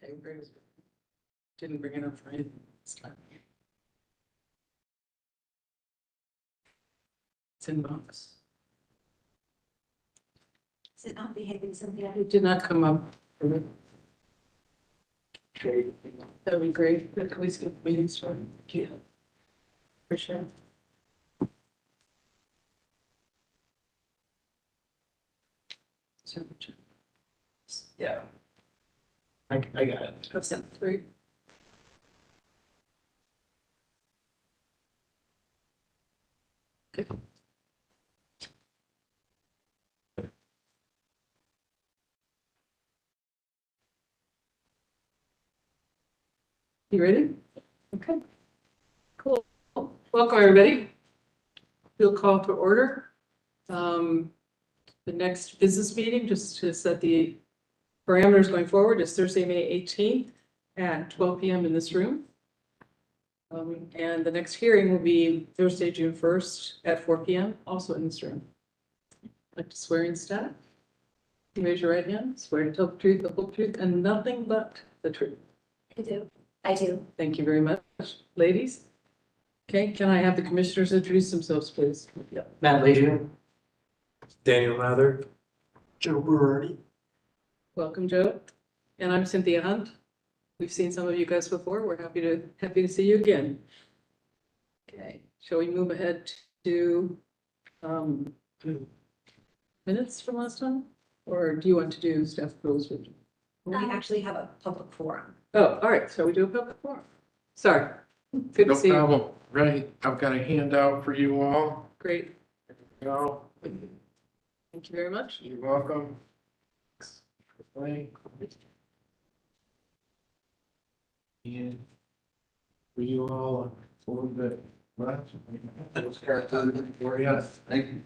I agree. Didn't bring it up for anything this time. It's in box. Is it not behaving something? It did not come up. That'd be great. Can we skip the meeting started? Yeah. For sure. Yeah. I got it. That's it. 3. Okay. You ready? Okay. Cool. Welcome, everybody. We'll call to order. The next business meeting, just to set the parameters going forward, is Thursday, May 18th at 12 p.m. in this room. And the next hearing will be Thursday, June 1st at 4 p.m. also in this room. I'd like to swear in staff. You raise your right hand, swear to tell the truth, the whole truth, and nothing but the truth. I do. Thank you very much, ladies. Okay, can I have the commissioners introduce themselves, please? Yeah. Matt Leisure. Daniel Mather. Joe Brewery. Welcome, Joe. And I'm Cynthia Hunt. We've seen some of you guys before. We're happy to see you again. Okay, shall we move ahead to minutes from last time? Or do you want to do staff rules? We actually have a public forum. Oh, all right, so we do a public forum. Sorry. Good to No see you. problem. Right, I've got a handout for you all. Great. You know, Thank you very much. you're welcome. And for you all, a little bit left. For you. Thank you.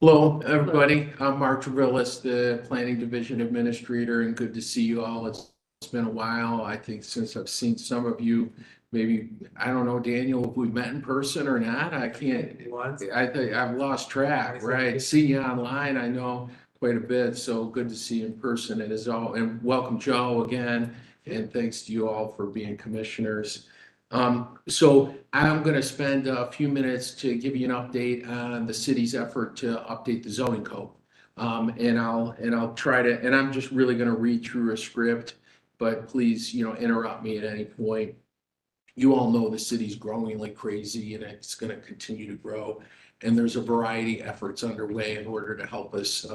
Hello, everybody. I'm Mark Travillis, the Planning Division Administrator, and good to see you all. It's been a while, I think, since I've seen some of you. Maybe, I don't know, Daniel, if we met in person or not, I can't, I think I've lost track, right? See you online, I know quite a bit, so good to see you in person. And welcome Joe again, and thanks to you all for being commissioners. So I'm going to spend a few minutes to give you an update on the city's effort to update the zoning code. And I'll try to, and I'm just really going to read through a script, but please, interrupt me at any point. You all know the city's growing like crazy and it's going to continue to grow. And there's a variety of efforts underway in order to help us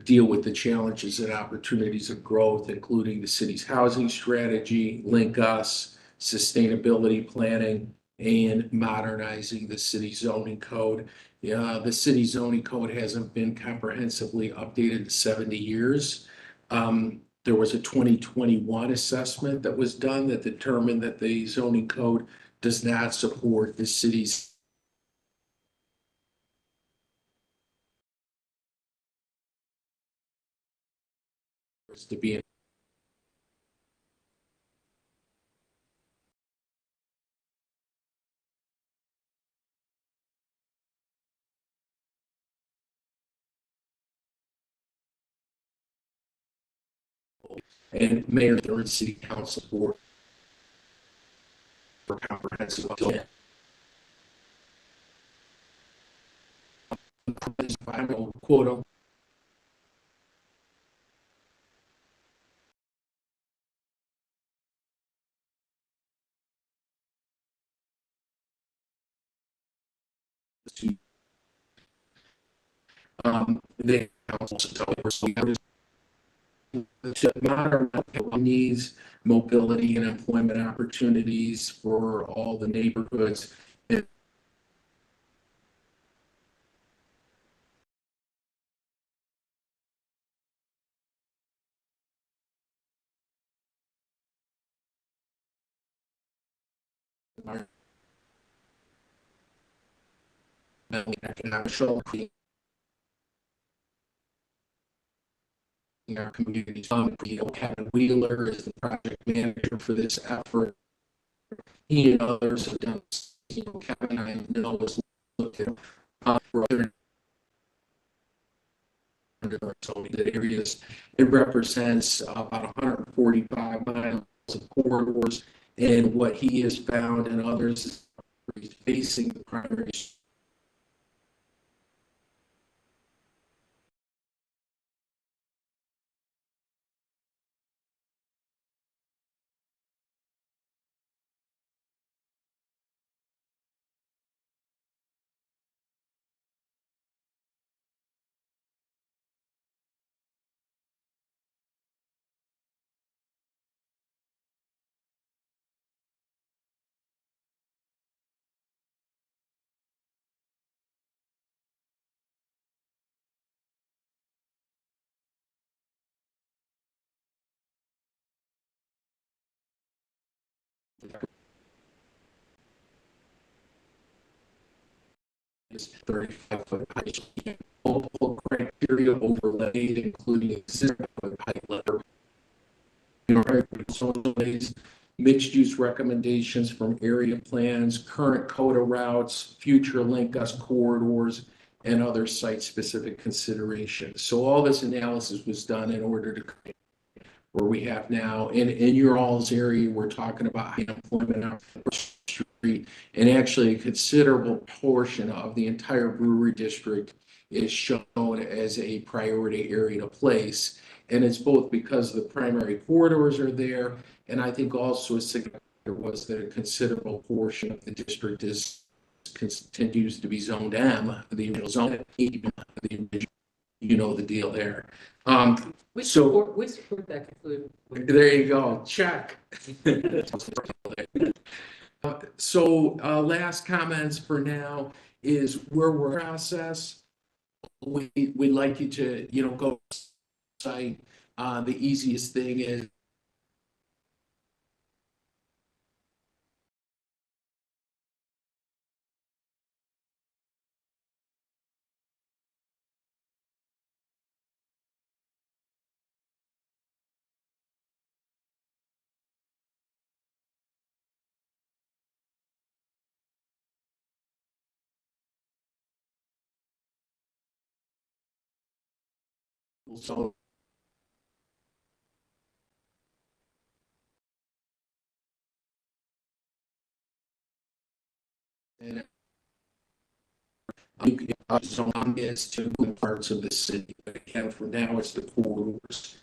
deal with the challenges and opportunities of growth, including the city's housing strategy, Link Us, sustainability planning, and modernizing the city zoning code. The city zoning code hasn't been comprehensively updated in 70 years. There was a 2021 assessment that was done that determined that the zoning code does not support the city's to be and mayor and city council board for comprehensive final quote the council to modern needs, mobility and employment opportunities for all the neighborhoods. Economic in our communities. Kevin Wheeler is the project manager for this effort. He and others have done, Kevin I know is looking for other zoning areas. It represents about 145 miles of corridors, and what he has found and others is facing the primary. Is 35-foot high, multiple criteria overlaid, including existing height letter. Overlays, mixed-use recommendations from area plans, current CODA routes, future link us corridors, and other site-specific considerations. So all this analysis was done in order to where we have now in your all's area, we're talking about high employment on First Street, and actually a considerable portion of the entire Brewery district is shown as a priority area to place. And it's both because the primary corridors are there, and I think also a significant was that a considerable portion of the district continues to be zoned M, the original zone, the deal there. We So support that conclusion. there you go, check. So last comments for now is where we're process. We'd like you to, go site. The easiest thing is so and zone is to parts of the city. But again, for now, it's the corridors.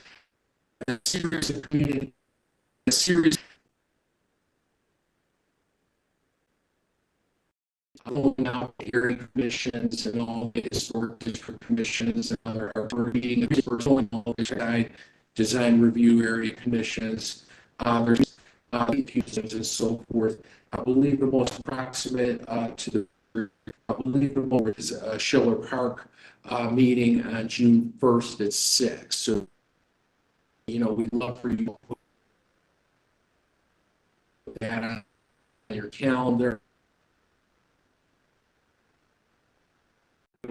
A series of community, a series now area commissions and all the historic district commissions and other are meeting design review area commissions. There's and so forth. I believe the most approximate to the I believe the most is Schiller Park meeting on June 1st at 6. So we'd love for you to put that on your calendar. A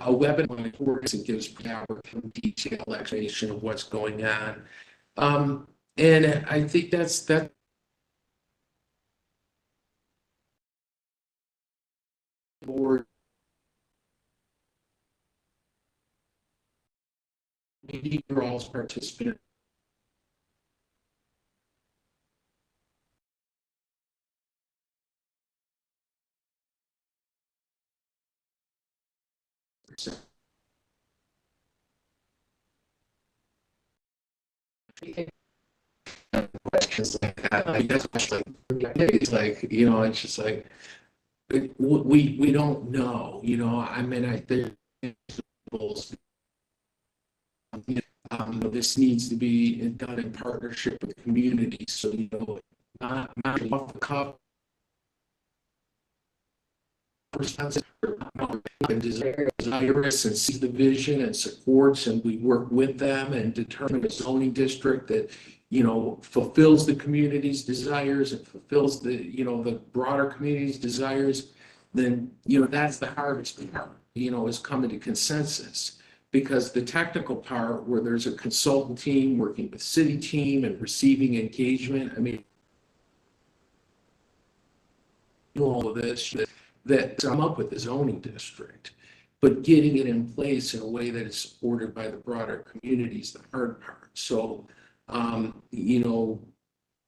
webinar course that gives detailed explanation of what's going on. And I think that's board. We need your all's participants. Questions like that. I guess it's like, it's just like we don't know, I mean, this needs to be done in partnership with the community. So, not off the cuff. Desirous and sees the vision and supports, and we work with them and determine a zoning district that fulfills the community's desires and fulfills the broader community's desires. Then that's the hardest part, is coming to consensus, because the technical part where there's a consultant team working with city team and receiving engagement, I mean, all of this that come up with the zoning district. but getting it in place in a way that is supported by the broader community is the hard part. So, you know,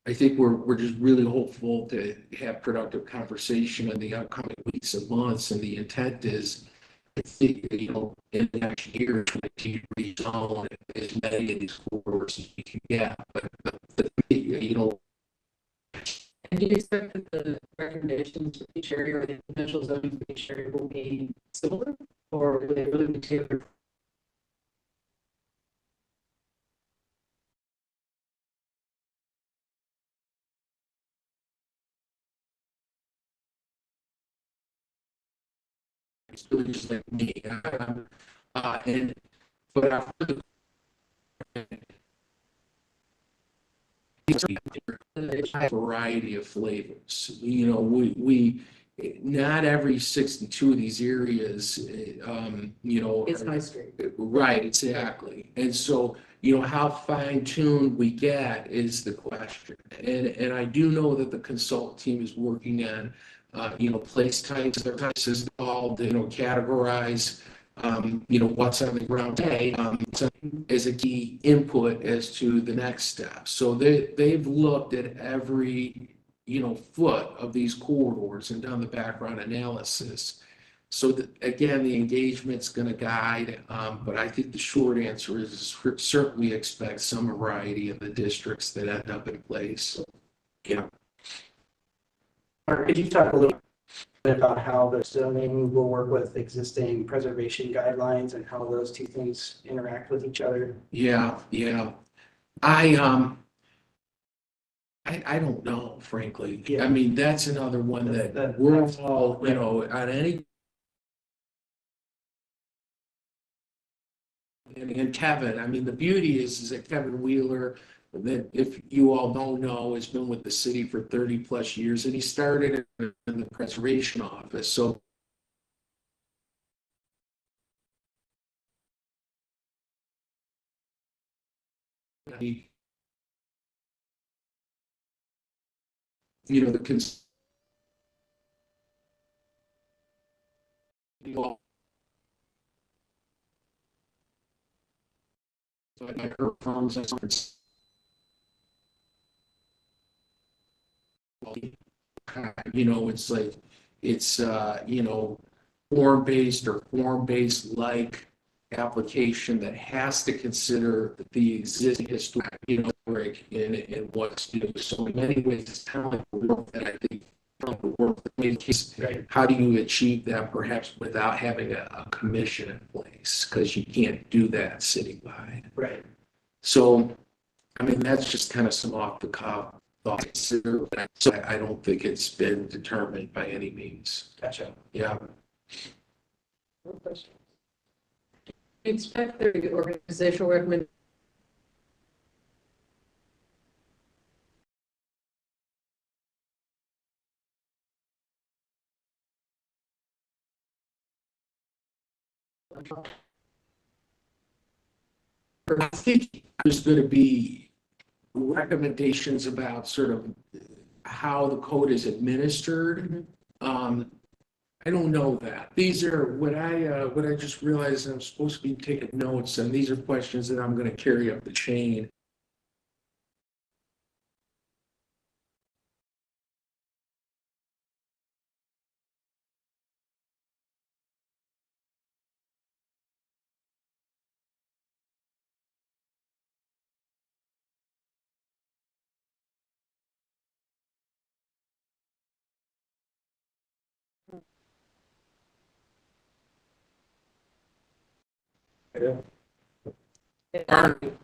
I think we're just really hopeful to have productive conversation in the upcoming weeks and months, and the intent is, I think, you know, in the next year, to continue to rezone as many of these corridors as we can get. But you know, And do you expect that the recommendations for each area or the potential zoning for each area will be similar? Or will they really be tailored? it's really just like me. And but I a variety of flavors. You know, we not every 62 of these areas, you know, It's High Street. right, exactly. And so, you know, how fine tuned we get is the question. And I do know that the consult team is working on, you know, place types, their types is called, you know, categorize, you know, what's on the ground today, as a key input as to the next step. So they've looked at every, you know, foot of these corridors and done the background analysis. So that, again, the engagement's going to guide, but I think the short answer is certainly expect some variety in the districts that end up in place. Yeah. Mark, could you talk a little bit about how the zoning will work with existing preservation guidelines and how those two things interact with each other? Yeah, yeah. I don't know, frankly. Yeah. I mean, that's another one that we're all, you know, on any. And Kevin, I mean, the beauty is that Kevin Wheeler, that if you all don't know, has been with the city for 30 plus years, and he started in the preservation office. So he, you know, I heard firms you know, it's like, it's, you know, form-based or form-based like application that has to consider the existing history, you know, break in what's new. So in many ways, it's kind of like the work that I think, the work that made case, Right. how do you achieve that perhaps without having a commission in place? Because you can't do that citywide. Right. So, I mean, that's just kind of some off the cuff thoughts. So I don't think it's been determined by any means. Gotcha. Yeah. Expect the organizational recommendation. I think there's going to be recommendations about sort of how the code is administered. I don't know that. These are what I just realized I'm supposed to be taking notes, and these are questions that I'm going to carry up the chain.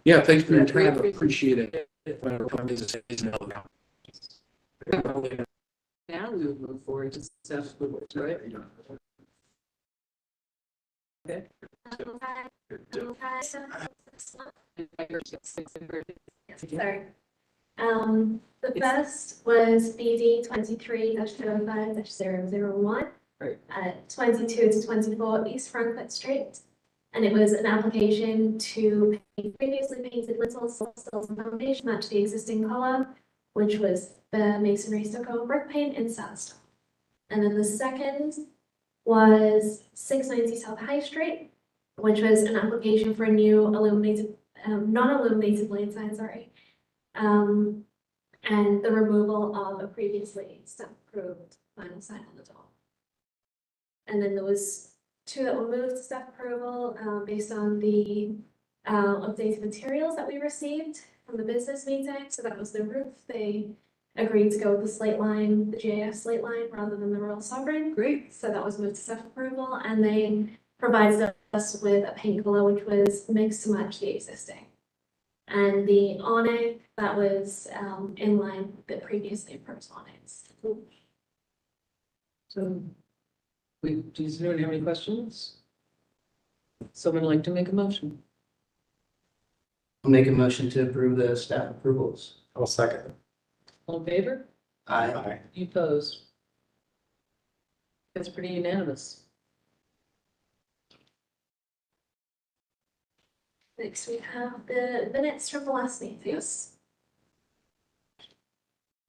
Yeah, thanks for your time. I appreciate it. Now we would move forward to staff reports, right? Okay. Sorry. The first was BD 23-05-001. Right. 22 to 24 East Frankfurt Street. And it was an application to paint previously painted lintels, sills, and foundation match the existing color, which was the masonry stucco brick paint in sandstone. And then the second was 690 South High Street, which was an application for a new illuminated, non-illuminated lane sign, sorry. And the removal of a previously staff-approved vinyl sign on the door. And then there was two that were moved to staff approval, based on the updated materials that we received from the business meeting. So that was the roof. They agreed to go with the slate line, the GAF slate line, rather than the Royal Sovereign. Great. So that was moved to staff approval, and they provided us with a paint color which was mixed to match the existing. And the awning that was in line with the previously approved awnings. So, does anyone have any questions? Someone like to make a motion? I'll make a motion to approve the staff approvals. I'll second. All in favor? Aye. You opposed? That's pretty unanimous. Next, we have the minutes from the last meeting. Yes.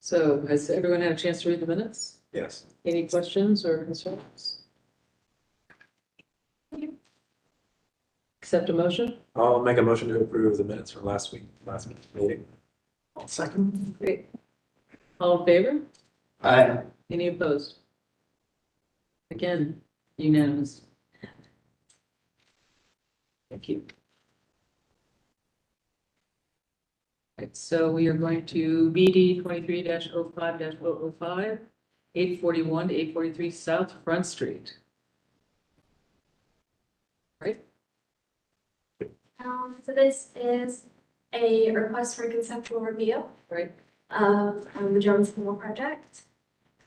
So has everyone had a chance to read the minutes? Yes. Any questions or concerns? Accept a motion? I'll make a motion to approve the minutes from last meeting. I'll second. Great. All in favor? Aye. Any opposed? Again, unanimous. Thank you. Right, so we are going to BD 23-05-005, 841 to 843 South Front Street. Right? So this is a request for conceptual review. Right. Of the Jones Mill project.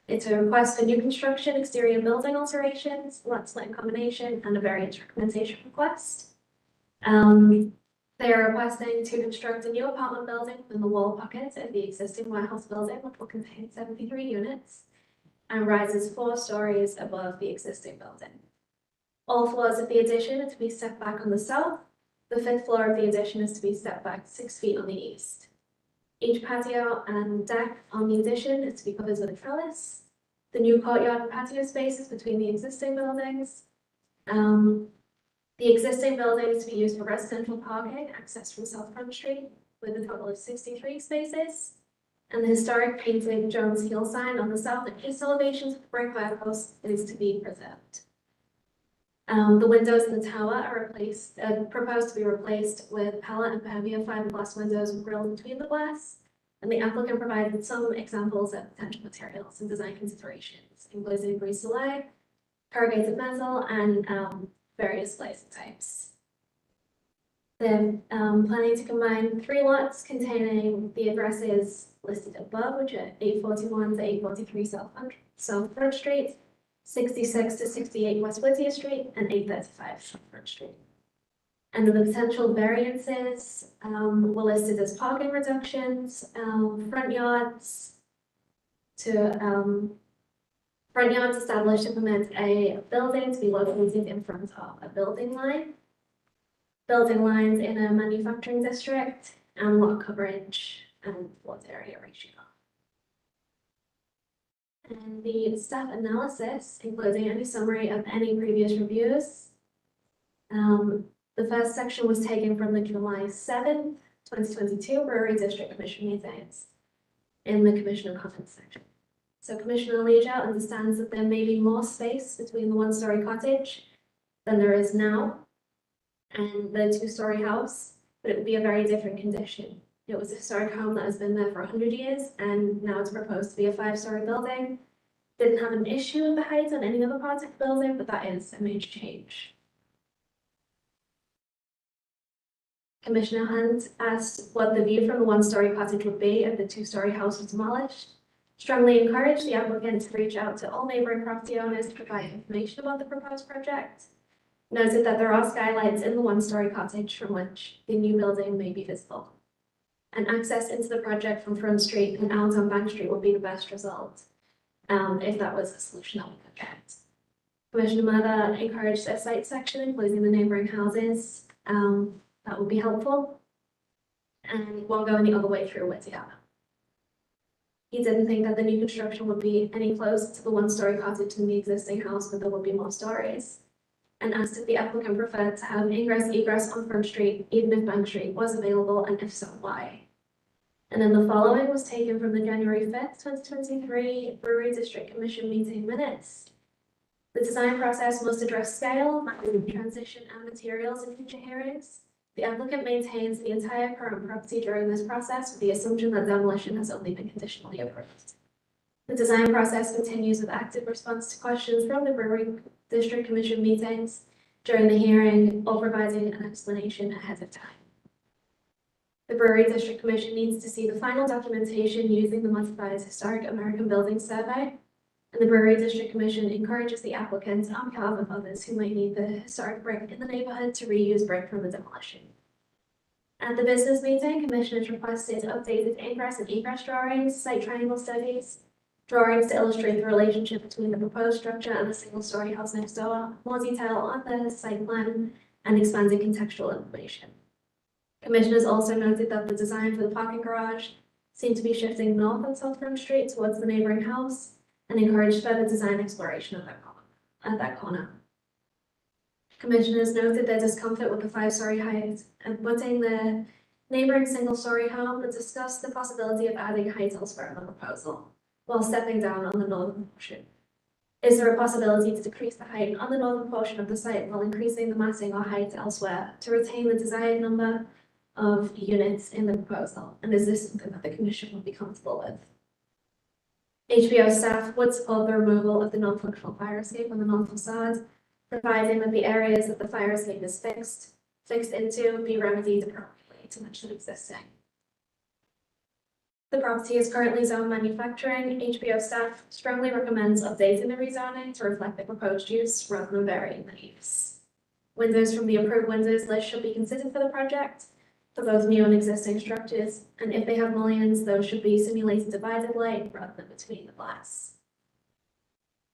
It's a request for new construction, exterior building alterations, lot split combination, and a variance recommendation request. They are requesting to construct a new apartment building within the wall pocket of the existing warehouse building, which will contain 73 units and rises 4 stories above the existing building. All floors of the addition are to be set back on the south. The 5th floor of the addition is to be set back 6 feet on the east. Each patio and deck on the addition is to be covered with a trellis. The new courtyard and patio spaces between the existing buildings. The existing building is to be used for residential parking, access from South Front Street, with a total of 63 spaces. And the historic painted Jones Hill sign on the south and east elevations of the brick firepost is to be preserved. The windows in the tower are proposed to be replaced with pallet and heavier fiberglass windows with grills between the glass. And the applicant provided some examples of potential materials and design considerations, including brise-soleil, corrugated metal, and various glazing types. They're planning to combine 3 lots containing the addresses listed above, which are 841 to 843 South Front Street, 66 to 68 West Whittier Street, and 835 South Front Street. And the potential variances were listed as parking reductions, front yards established to permit a building to be located in front of a building line, building lines in a manufacturing district, and lot coverage and floor area ratio. And the staff analysis, including any summary of any previous reviews. The first section was taken from the July 7th, 2022 Brewery District Commission meetings in the Commissioner comments section. So Commissioner Leisure understands that there may be more space between the 1-story cottage than there is now and the 2-story house, but it would be a very different condition. It was a historic home that has been there for 100 years, and now it's proposed to be a 5-story building. Didn't have an issue with the height on any other parts of the building, but that is a major change. Commissioner Hunt asked what the view from the 1-story cottage would be if the 2-story house was demolished. Strongly encouraged the applicant to reach out to all neighboring property owners to provide information about the proposed project. Noted that there are skylights in the 1-story cottage from which the new building may be visible. And access into the project from Front Street and out on Bank Street would be the best result, if that was a solution that we could get. Commissioner Mather encouraged a site section, including the neighboring houses. That would be helpful. And one going the other way through Whittier. He didn't think that the new construction would be any closer to the one-story cottage than the existing house, but there would be more stories. And asked if the applicant preferred to have ingress egress on Front Street, even if Bank Street was available, and if so, why? And then the following was taken from the January 5th, 2023 Brewery District Commission meeting minutes. The design process must address scale, transition, and materials in future hearings. The applicant maintains the entire current property during this process with the assumption that demolition has only been conditionally approved. The design process continues with active response to questions from the Brewery District Commission meetings during the hearing or providing an explanation ahead of time. The Brewery District Commission needs to see the final documentation using the modified Historic American Building Survey, and the Brewery District Commission encourages the applicant on behalf of others who might need the historic brick in the neighborhood to reuse brick from the demolition. At the business meeting, commissioners requested updated ingress and egress drawings, site triangle studies, drawings to illustrate the relationship between the proposed structure and the single-story house next door, more detail on the site plan, and expanded contextual information. Commissioners also noted that the design for the parking garage seemed to be shifting north on South Front Street towards the neighboring house, and encouraged further design exploration at that corner. Commissioners noted their discomfort with the 5-story height and putting the neighboring single-story home and discussed the possibility of adding height elsewhere in the proposal, while stepping down on the northern portion. Is there a possibility to decrease the height on the northern portion of the site while increasing the massing or height elsewhere to retain the desired number of units in the proposal? And is this something that the commission would be comfortable with? HBO staff would support the removal of the non-functional fire escape on the north facade, providing that the areas that the fire escape is fixed into be remedied appropriately to match the existing. The property is currently zoned manufacturing. HBO staff strongly recommends updating the rezoning to reflect the proposed use rather than varying the use. Windows from the approved windows list should be considered for the project, for both new and existing structures, and if they have mullions, those should be simulated divided light rather than between the glass.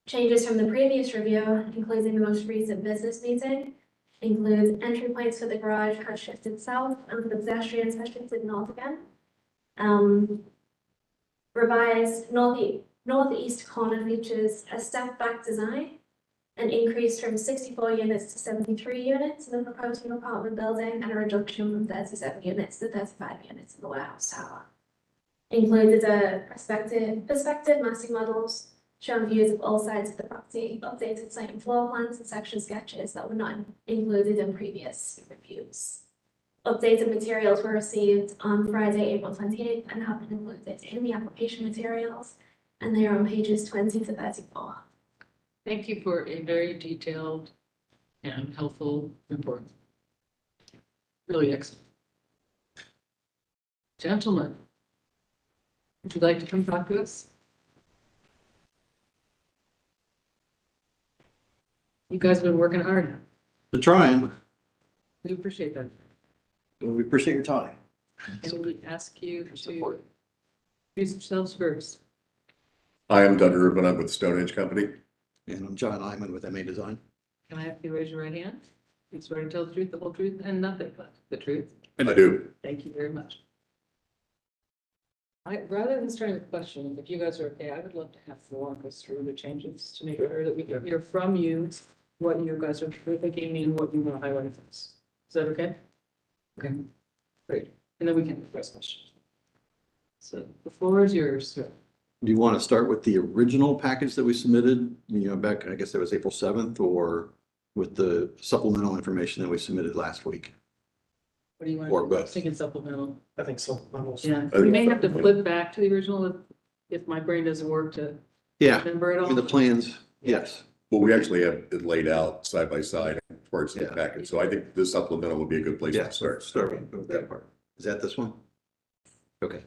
Changes from the previous review, including the most recent business meeting, include entry points for the garage has shifted south and for the pedestrians has shifted north again. Revised northeast corner features a step back design, an increase from 64 units to 73 units in the proposed new apartment building, and a reduction from 37 units to 35 units in the warehouse tower. Included a perspective massing models showing views of all sides of the property, updated site and floor plans and section sketches that were not included in previous reviews. Updated materials were received on Friday, April 28th, and have been included in the application materials, and they are on pages 20 to 34. Thank you for a very detailed and helpful report. Really excellent. Gentlemen, would you like to come talk to us? You guys have been working hard. We're trying. We appreciate that. We appreciate your time. And we ask you to introduce yourselves first. I am Doug Rubin. I'm with Stonehenge Company. And I'm John Iman with MA Design. Can I have you raise your right hand? You swear to tell the truth, the whole truth, and nothing but the truth. I do. Thank you very much. Rather than starting with questions, if you guys are okay, I would love to have you walk us through the changes to make sure that we can hear from you what you guys are thinking and what you want to highlight for us. Is that okay? Okay, great. And then we can address questions. So the floor is yours, sir. Do you want to start with the original package that we submitted, back, I guess that was April 7th, or with the supplemental information that we submitted last week? What do you want? Or to both. Thinking supplemental. I think so. Yeah, we may have to flip back to the original if my brain doesn't work to Yeah, remember it I all. mean, the plans, yes. Well, we actually have it laid out side by side towards the Yeah. package. So I think the supplemental would be a good place Yeah, to start. start with that part. Is that this one? Okay,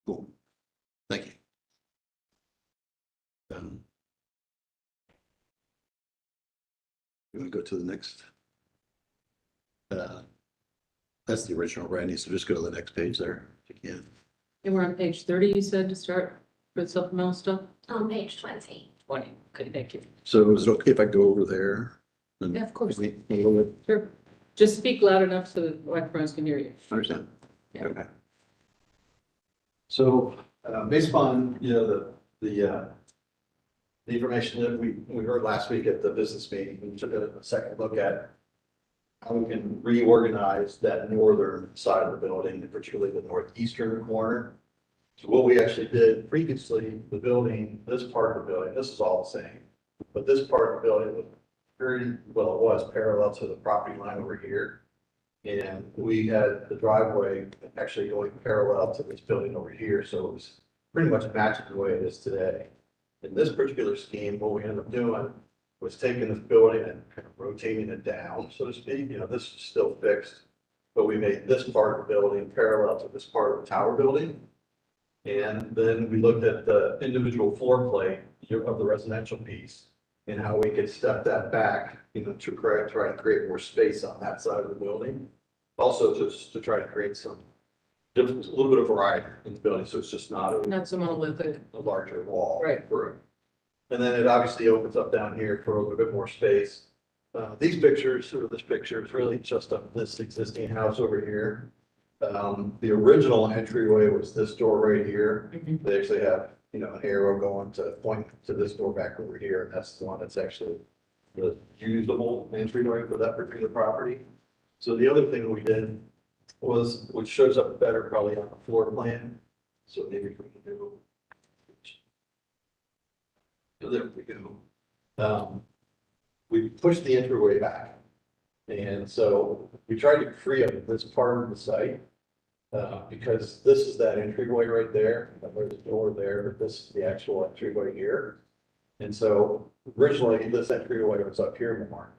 cool. Thank you. You want to go to the next? That's the original, Randy, so just go to the next page there, if you can. And we're on page 30, you said, to start with supplemental stuff? On page 20. 20, okay, thank you. So is it okay if I go over there? And Yeah, of course. we- a little bit? Sure. Just speak loud enough so that microphones can hear you. Understand? Yeah. Okay. So Based upon, the information that we heard last week at the business meeting, we took a second look at how we can reorganize that northern side of the building, and particularly the northeastern corner. So what we actually did previously, the building, this part of the building, this is all the same, but this part of the building was it was parallel to the property line over here. And we had the driveway actually going parallel to this building over here, so it was pretty much matching the way it is today. In this particular scheme, what we ended up doing was taking this building and kind of rotating it down, so to speak. This is still fixed, but we made this part of the building parallel to this part of the tower building. And then we looked at the individual floor plate of the residential piece and how we could step that back, to try to create more space on that side of the building. Also, just to try to create a little bit of variety in the building, so it's just not Not so monolithic. a larger wall. Right. And then it obviously opens up down here for a little bit more space. These pictures, or this picture, is really just of this existing house over here. The original entryway was this door right here. They actually have, an arrow going to point to this door back over here, and that's the one that's actually the usable entryway for that particular property. So the other thing we did was, which shows up better probably on the floor plan. So maybe we can do. So there we go. We pushed the entryway back. And so we tried to free up this part of the site. Because this is that entryway right there, and there's a door there, but this is the actual entryway here. And so originally this entryway was up here more,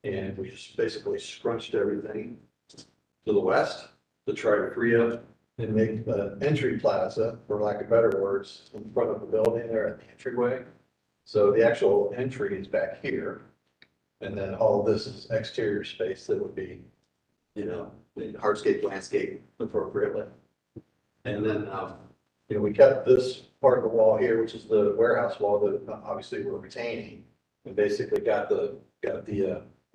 and we just basically scrunched everything to the west to try to free up and make the entry plaza, for lack of better words, in front of the building there at the entryway. So the actual entry is back here, and then all of this is exterior space that would be, hardscape, landscape appropriately. And then, we kept this part of the wall here, which is the warehouse wall that obviously we're retaining, and basically got the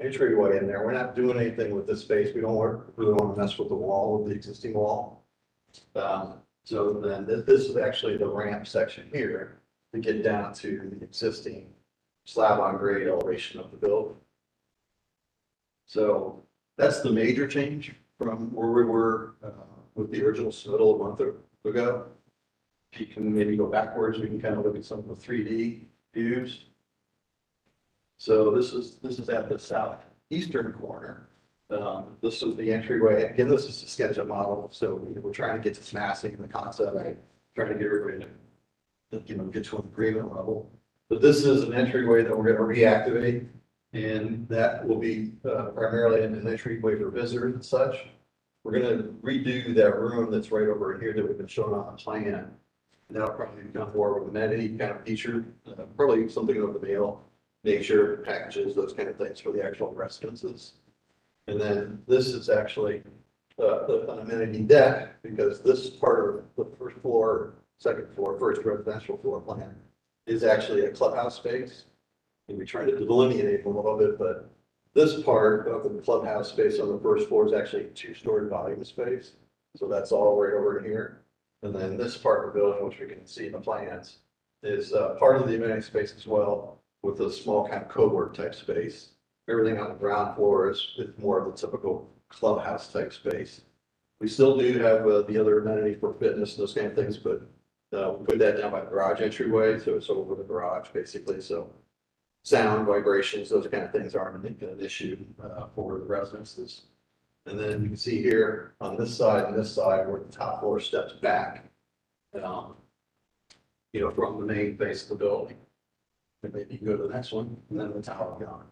entryway in there. We're not doing anything with this space. We don't really want to mess with the wall, with the existing wall. So then this is actually the ramp section here to get down to the existing slab on grade elevation of the building. So that's the major change from where we were with the original submittal a month ago. If you can maybe go backwards, we can kind of look at some of the 3D views. So this is at the southeastern corner. This is the entryway. Again, this is a SketchUp model, so we're trying to get to massing the concept, trying to get everybody to get to an agreement level. But this is an entryway that we're going to reactivate. And that will be primarily an entryway for visitors and such. We're going to redo that room that's right over here that we've been showing on the plan. And that'll probably become more of an amenity kind of feature, probably something of the mail, nature, packages, those kind of things for the actual residences. And then this is actually an amenity deck, because this part of the first floor, second floor, first residential floor plan is actually a clubhouse space. And we try to delineate it a little bit, but this part of the clubhouse space on the first floor is actually a two-story volume space. So that's all right over here. And then this part of the building, which we can see in the plans, is part of the amenity space as well, with a small kind of co-work type space. Everything on the ground floor is more of the typical clubhouse type space. We still do have the other amenity for fitness, those kind of things, but we put that down by the garage entryway, so it's over the garage basically. So sound, vibrations, those kind of things aren't an issue for the residences. And then you can see here on this side and this side where the top floor steps back, from the main face of the building. And maybe you can go to the next one, and then the tower gone.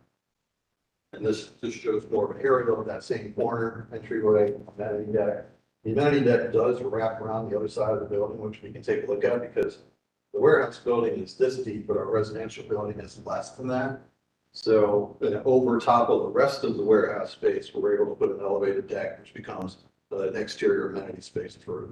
And this shows more of an aerial of that same corner entryway, amenity deck. The amenity deck does wrap around the other side of the building, which we can take a look at, because the warehouse building is this deep, but our residential building is less than that. So over top of the rest of the warehouse space, we're able to put an elevated deck, which becomes an exterior amenity space for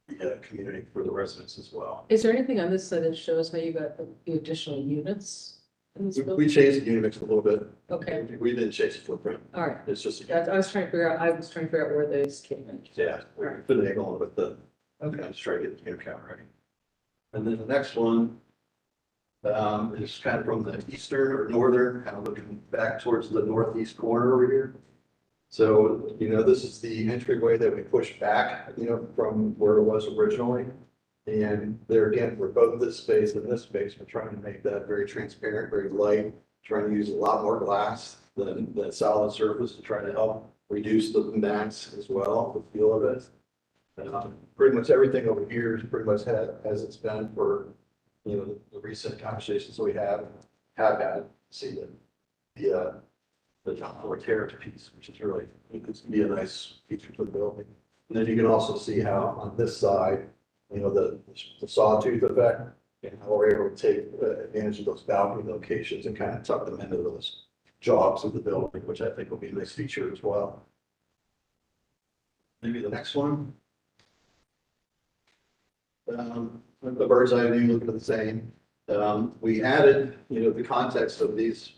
the community, for the residents as well. Is there anything on this side that shows how you got the additional units in this We building? changed the unit mix a little bit. Okay, We didn't change the footprint. all right. It's just, I was trying to figure out where those came in. yeah, we're finagling with the, I'm just trying to get the unit count right. And then the next one is kind of from the eastern or northern, kind of looking back towards the northeast corner over here. So, this is the entryway that we pushed back, from where it was originally. And there again, for both this space and this space, we're trying to make that very transparent, very light, trying to use a lot more glass than solid surface to try to help reduce the mass as well, the feel of it. Pretty much everything over here is pretty much as it's been for, the recent conversations we have had. See the top floor terrace piece, which is really, it's gonna be a nice feature to the building. And then you can also see how on this side, the sawtooth effect and how we're able to take advantage of those balcony locations and kind of tuck them into those jogs of the building, which I think will be a nice feature as well. Maybe the next one. The bird's eye view look the same. We added, the context of these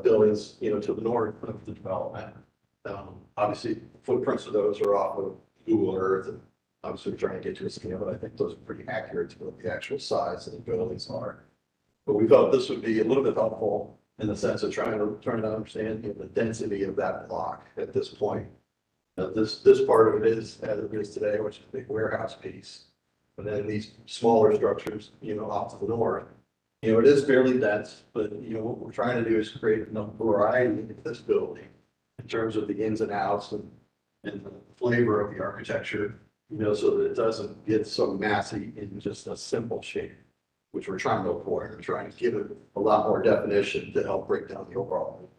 buildings, to the north of the development. Obviously, footprints of those are off of Google Earth, and obviously we're trying to get to a scale, but I think those are pretty accurate to what the actual size of the buildings are. But we thought this would be a little bit helpful in the sense of trying to understand the density of that block at this point. This part of it is as it is today, which is a big warehouse piece. But then these smaller structures, off to the north, it is fairly dense, but what we're trying to do is create enough variety in this building in terms of the ins and outs and the flavor of the architecture, so that it doesn't get so massy in just a simple shape, which we're trying to avoid. We're trying to give it a lot more definition to help break down the overall.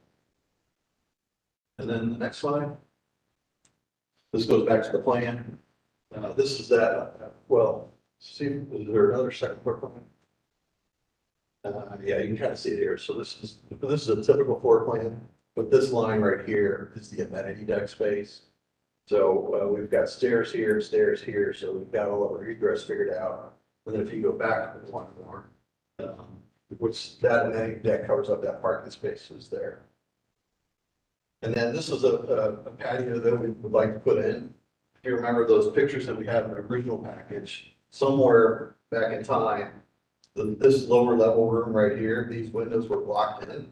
And then the next slide. This goes back to the plan. This is that, see, is there another second floor plan? Yeah, you can kind of see it here. So this is a typical floor plan, but this line right here is the amenity deck space. So we've got stairs here, so we've got all of our egress figured out. And then if you go back one more, which that amenity deck covers up that parking spaces there. And then this is a patio that we would like to put in. If you remember those pictures that we had in the original package, somewhere back in time, this lower level room right here, these windows were blocked in,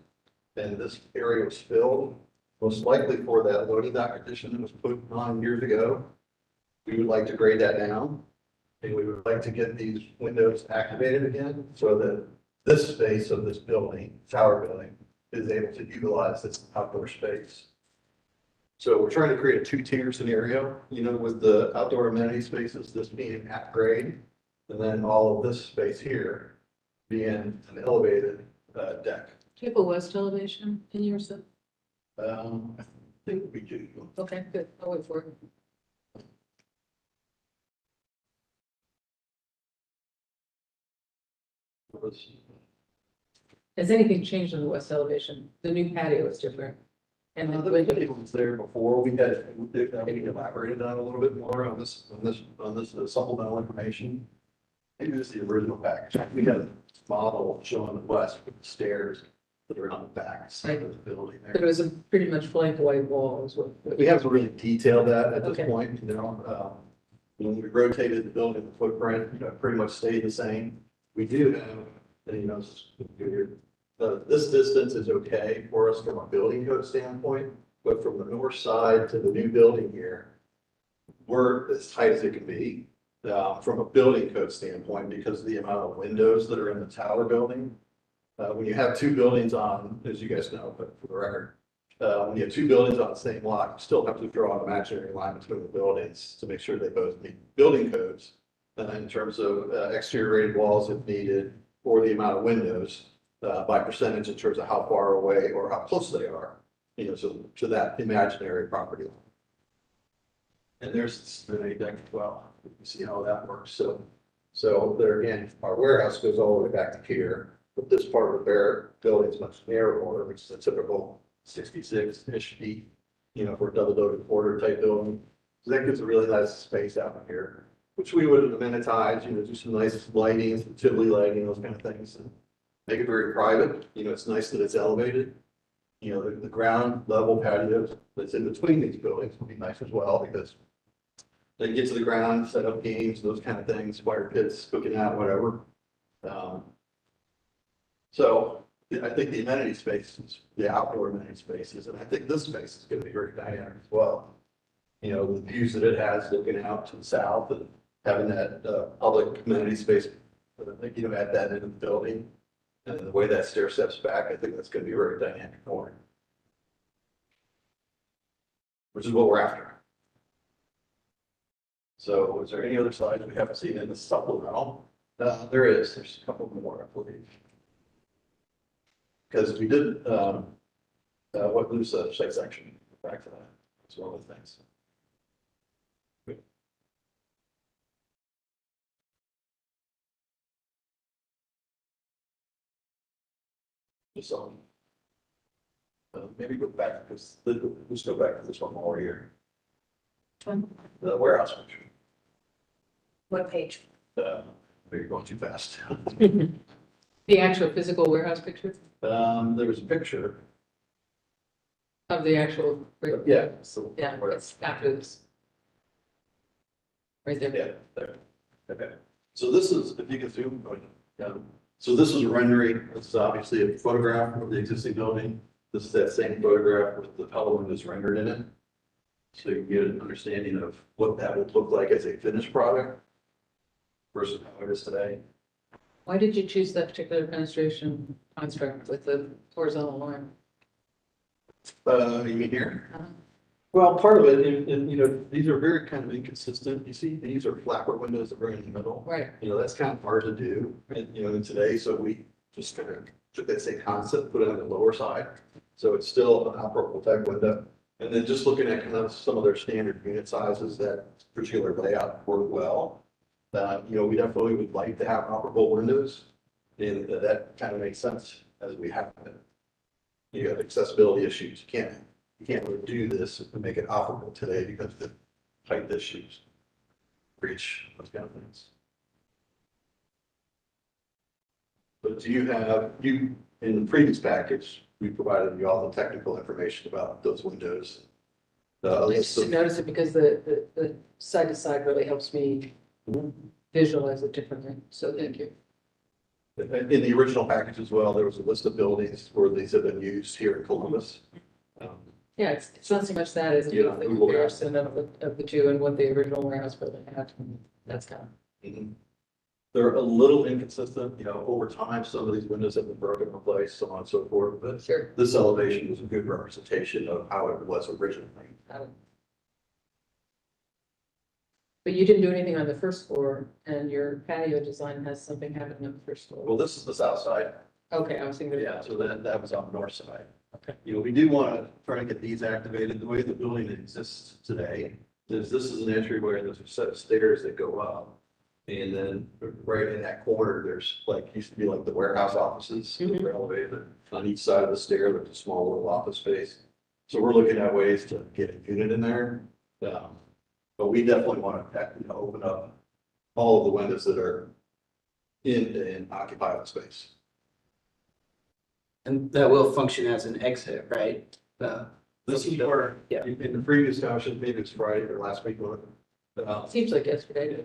and this area was filled, most likely for that loading dock addition that was put on years ago. We would like to grade that down, and we would like to get these windows activated again, so that this space of this building, tower building, is able to utilize this outdoor space. So we're trying to create a two-tier scenario, with the outdoor amenity spaces, this being at grade, and then all of this space here being an elevated deck. Do you have a west elevation in your set? I think we do. Okay, good. I'll wait for it. Has anything changed on the west elevation? The new patio is different. And The video was there before. We maybe elaborated on a little bit more on this supplemental information. Maybe this is the original package. We had a model showing the west with the stairs that are on the back side of the building but there. it was a pretty much blank white wall is what. We haven't really detailed that at this Okay. point, when we rotated the building, the footprint, pretty much stayed the same. We do have, this distance is okay for us from a building code standpoint, but from the north side to the new building here, we're as tight as it can be, from a building code standpoint, because of the amount of windows that are in the tower building. When you have two buildings on, as you guys know, but for the record, when you have two buildings on the same lot, you still have to draw an imaginary line between the buildings to make sure they both meet building codes. In terms of exterior rated walls if needed, or the amount of windows, by percentage in terms of how far away or how close they are, so to that imaginary property line. And there's the deck as well. You can see how that works. So there again, our warehouse goes all the way back to here, but this part of the building is much narrower, which is a typical 66-ish feet, for a double loaded quarter type building. So that gives a really nice space out here, which we would amenitize, do some nice lighting, some Tivoli lighting, those kind of things, and make it very private. It's nice that it's elevated. The ground level patios that's in between these buildings would be nice as well, because They get to the ground, set up games, those kind of things, fire pits, cooking out, whatever. So I think the amenity spaces, the outdoor amenity spaces, and I think this space is gonna be very dynamic as well. You know, the views that it has looking out to the south and having that, public amenity space, I think, you know, add that into the building. And the way that stair steps back, I think that's gonna be a very dynamic corner. Which is what we're after. So is there any other slides we haven't seen in the supplemental? There is, there's a couple more, I believe. Because we did, what lose the site section, back to that, that's one of the things. Just on. Maybe go back, because, let's go back to this one while we're here. The warehouse picture. What page? Maybe you're going too fast. The actual physical warehouse picture There was a picture, of the actual, yeah, so. yeah, it's after this. Right there. Yeah, there. Okay. So this is, if you can zoom, so this is a rendering. This is obviously a photograph of the existing building. This is that same photograph with the color windows rendered in it. So you can get an understanding of what that would look like as a finished product versus how it is today. Why did you choose that particular fenestration construct with the horizontal line? You mean here? Uh-huh. Well, part of it, and you know, these are very kind of inconsistent. You see, these are flapper windows that are in the middle. Right, You know, that's kind of hard to do, and, you know, in today, so we just kind of took that same concept, put it on the lower side. So it's still an operable type window. And then just looking at kind of some of their standard unit sizes, that particular layout worked well. You know, we definitely would like to have operable windows, and that kind of makes sense as we have it. You have accessibility issues, you can't really do this and make it operable today because of the height issues. Reach, those kind of things. But do you have, in the previous package, we provided you all the technical information about those windows. I just noticed it because the side to side really helps me visualize it differently, so thank you. In the original package as well, there was a list of buildings where these have been used here in Columbus. Yeah, it's not so much that as Yeah, the comparison of the two and what the original warehouse building had, that's kind of. Mhm. They're a little inconsistent, you know, over time, some of these windows have been broken, replaced, so on and so forth, but Sure. this elevation was a good representation of how it was originally. But you didn't do anything on the first floor, and your patio design has something happening on the first floor. Well, this is the south side. Okay, I was thinking. Yeah, so that was on the north side. Okay. You know, we do want to try to get these activated. The way the building exists today is this is an entryway, there's a set of stairs that go up. And then right in that corner, there's like, used to be like the warehouse offices that Mhm. are elevated. On each side of the stair, there's a small little office space. So we're looking at ways to get a unit in there. But we definitely want to, you know, open up all of the windows that are in occupied space. And that will function as an exit, right? This is where, Yeah. in the previous discussion, maybe it's Friday or last week, Seems like yesterday.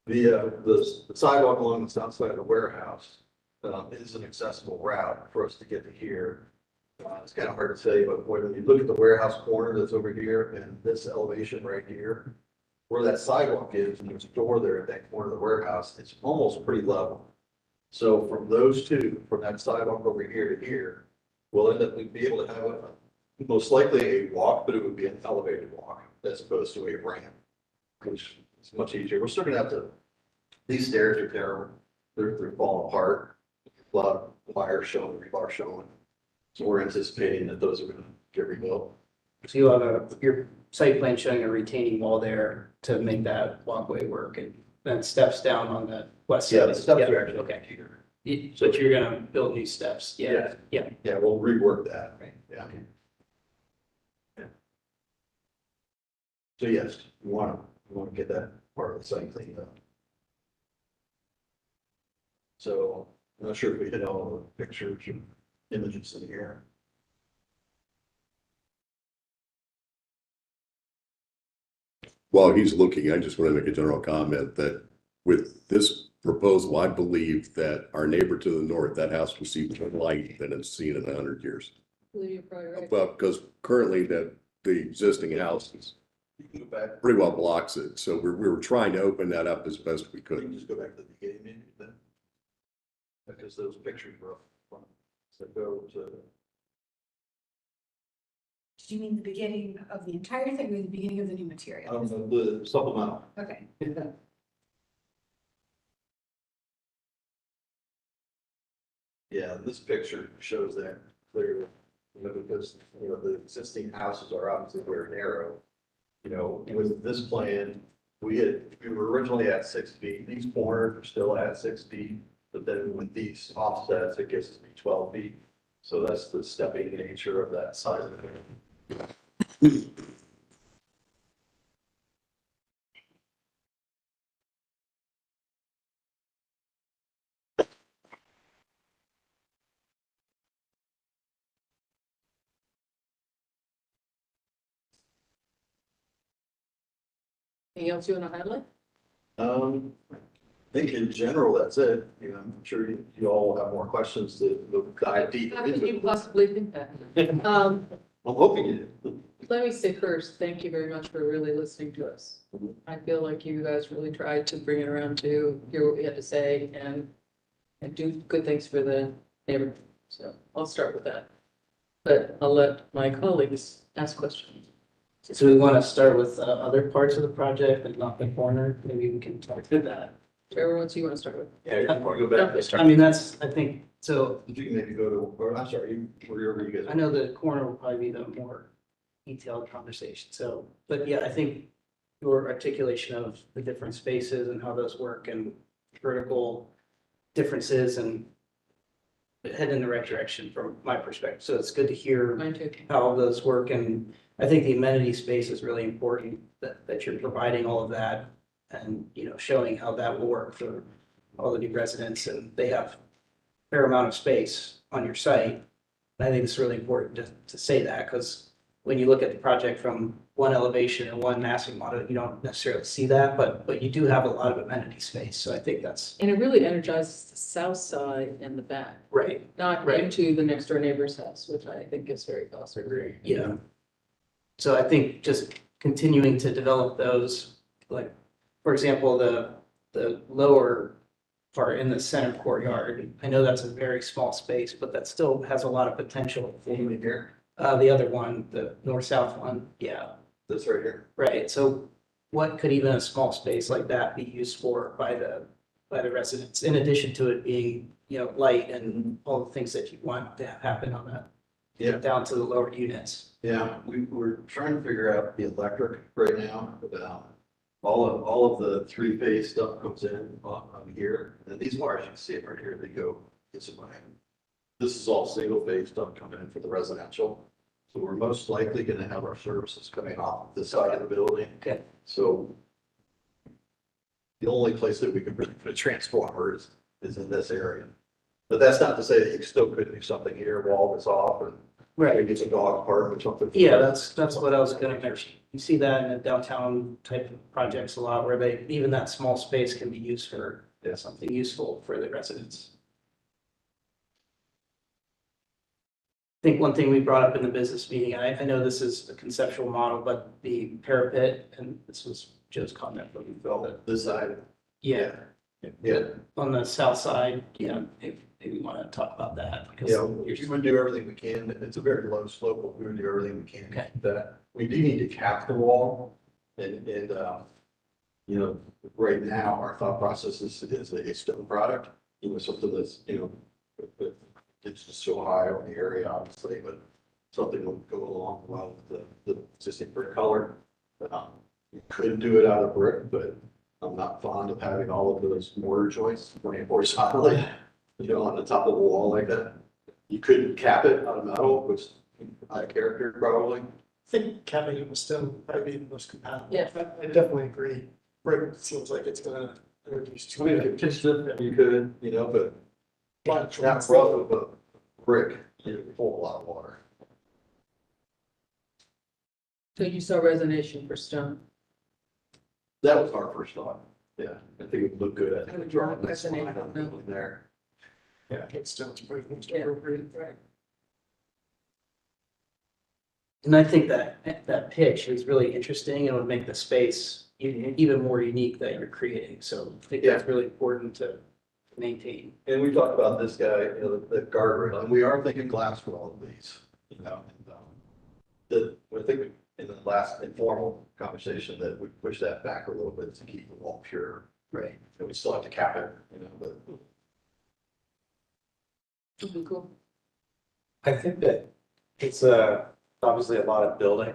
the sidewalk along the south side of the warehouse is an accessible route for us to get to here. It's kind of hard to say, but when you look at the warehouse corner that's over here and this elevation right here, where that sidewalk is, and there's a door there at that corner of the warehouse, it's almost pretty level. So from those two, from that sidewalk over here to here, we'll end up, we'd be able to have most likely a walk, but it would be an elevated walk as opposed to a ramp, which is much easier. We're still gonna have to, these stairs are terrible. They're falling apart. A lot of wires showing, rebar showing. So we're anticipating that those are gonna get rebuilt. So you'll have your site plan showing a retaining wall there to make that walkway work and then steps down on the west side. Yeah, the steps Yeah, are actually okay. here. But you're gonna build new steps, yeah, yeah. Yeah, we'll rework that. Right. Yeah. So yes, we want to get that part of the site cleaned up. So I'm not sure if we hit all the pictures and images in here. while he's looking, I just want to make a general comment that with this proposal, I believe that our neighbor to the north, that house will see more light than it's seen in 100 years. I believe you're probably right. Well, because currently the existing house is You can go back, pretty well blocks it. So we were trying to open that up as best we you can could. just go back to the beginning maybe then. Because those pictures were up front. So go to, Did you mean the beginning of the entire thing or the beginning of the new material? the supplemental. Okay. Yeah, this picture shows that clearly, because, the existing houses are obviously very narrow. With this plan, we were originally at 6 feet, these corners are still at 6 feet, but then with these offsets, it gets to be 12 feet. So that's the stepping nature of that size of it. Anything else you want to highlight? I think in general, that's it. I'm sure you all have more questions to dive deeper How could into. you possibly think that? I'm hoping you do. Let me say first, thank you very much for really listening to us. I feel like you guys really tried to bring it around to hear what we had to say and do good things for the neighborhood. So I'll start with that. But I'll let my colleagues ask questions. So we want to start with other parts of the project and not the corner. Maybe we can talk through that. Whichever ones you want to start with. Yeah, you can go back. I mean, that's, I think, so If you can maybe go to, or I'm sorry, wherever you guys. I know the corner will probably be the more detailed conversation. So, but yeah, I think your articulation of the different spaces and how those work and vertical differences and head in the right direction from my perspective. So it's good to hear Mine too. how those work. And I think the amenity space is really important that you're providing all of that and, showing how that will work for all the new residents. And they have a fair amount of space on your site. And I think it's really important to say that because when you look at the project from one elevation and one massing model, you don't necessarily see that, but you do have a lot of amenity space. So I think that's And it really energizes the south side and the back, right. not Right. into the next door neighbor's house, which I think is very positive. Yeah. So I think just continuing to develop those, like, for example, the lower part in the center courtyard, I know that's a very small space, but that still has a lot of potential. Here, The other one, the north-south one, yeah, this right here. right. So what could even a small space like that be used for by the residents, in addition to it being, light and all the things that you want to have happen on that? Yeah. Down to the lower units. Yeah, we're trying to figure out the electric right now. All of the three-phase stuff comes in on here, and these wires, you can see it right here, they go, it's in my hand. This is all single-phase stuff coming in for the residential. So we're most likely gonna have our services coming off this side of the building. Okay. So the only place that we can really put a transformer is in this area. But that's not to say that you still could do something here, wall this off, and maybe it's a dog park or something. Yeah, that's what I was gonna mention. You see that in the downtown type of projects a lot where even that small space can be used for something useful for the residents. I think one thing we brought up in the business meeting, and I know this is a conceptual model, but the parapet, and this was Joe's comment, but we felt that, This side, yeah, yeah. on the south side, maybe we want to talk about that. because Yeah, we're gonna do everything we can. It's a very low slope, but we're gonna do everything we can. Okay. That, we do need to cap the wall and, right now, our thought process is a stone product, something that's, it's just so high on the area, obviously, but something will go along well with the existing brick color. You could do it out of brick, but I'm not fond of having all of those mortar joints running horizontally, on the top of the wall like that. You could cap it out of metal, which out of character probably. I think capping it was still probably the most compatible. Yeah. I definitely agree. Brick seems like it's gonna introduce too many. You could, but not rough of a brick, you pull a lot of water. So you saw resignation for stone. That was our first thought. Yeah, I think it would look good. I think I would the drawing draw that's as an fine angle, on the building there. Yeah, it sounds pretty much Yeah. appropriate. Right. And I think that pitch is really interesting and would make the space even more unique that you're creating. So I think that's really important to maintain. And we talked about this guy, you know, the guardrail, and we are thinking glass for all of these, you know. I think in the last informal conversation that we pushed that back a little bit to keep the wall pure. Right. And we still have to cap it, you know, but. Would be cool. I think that it's obviously a lot of building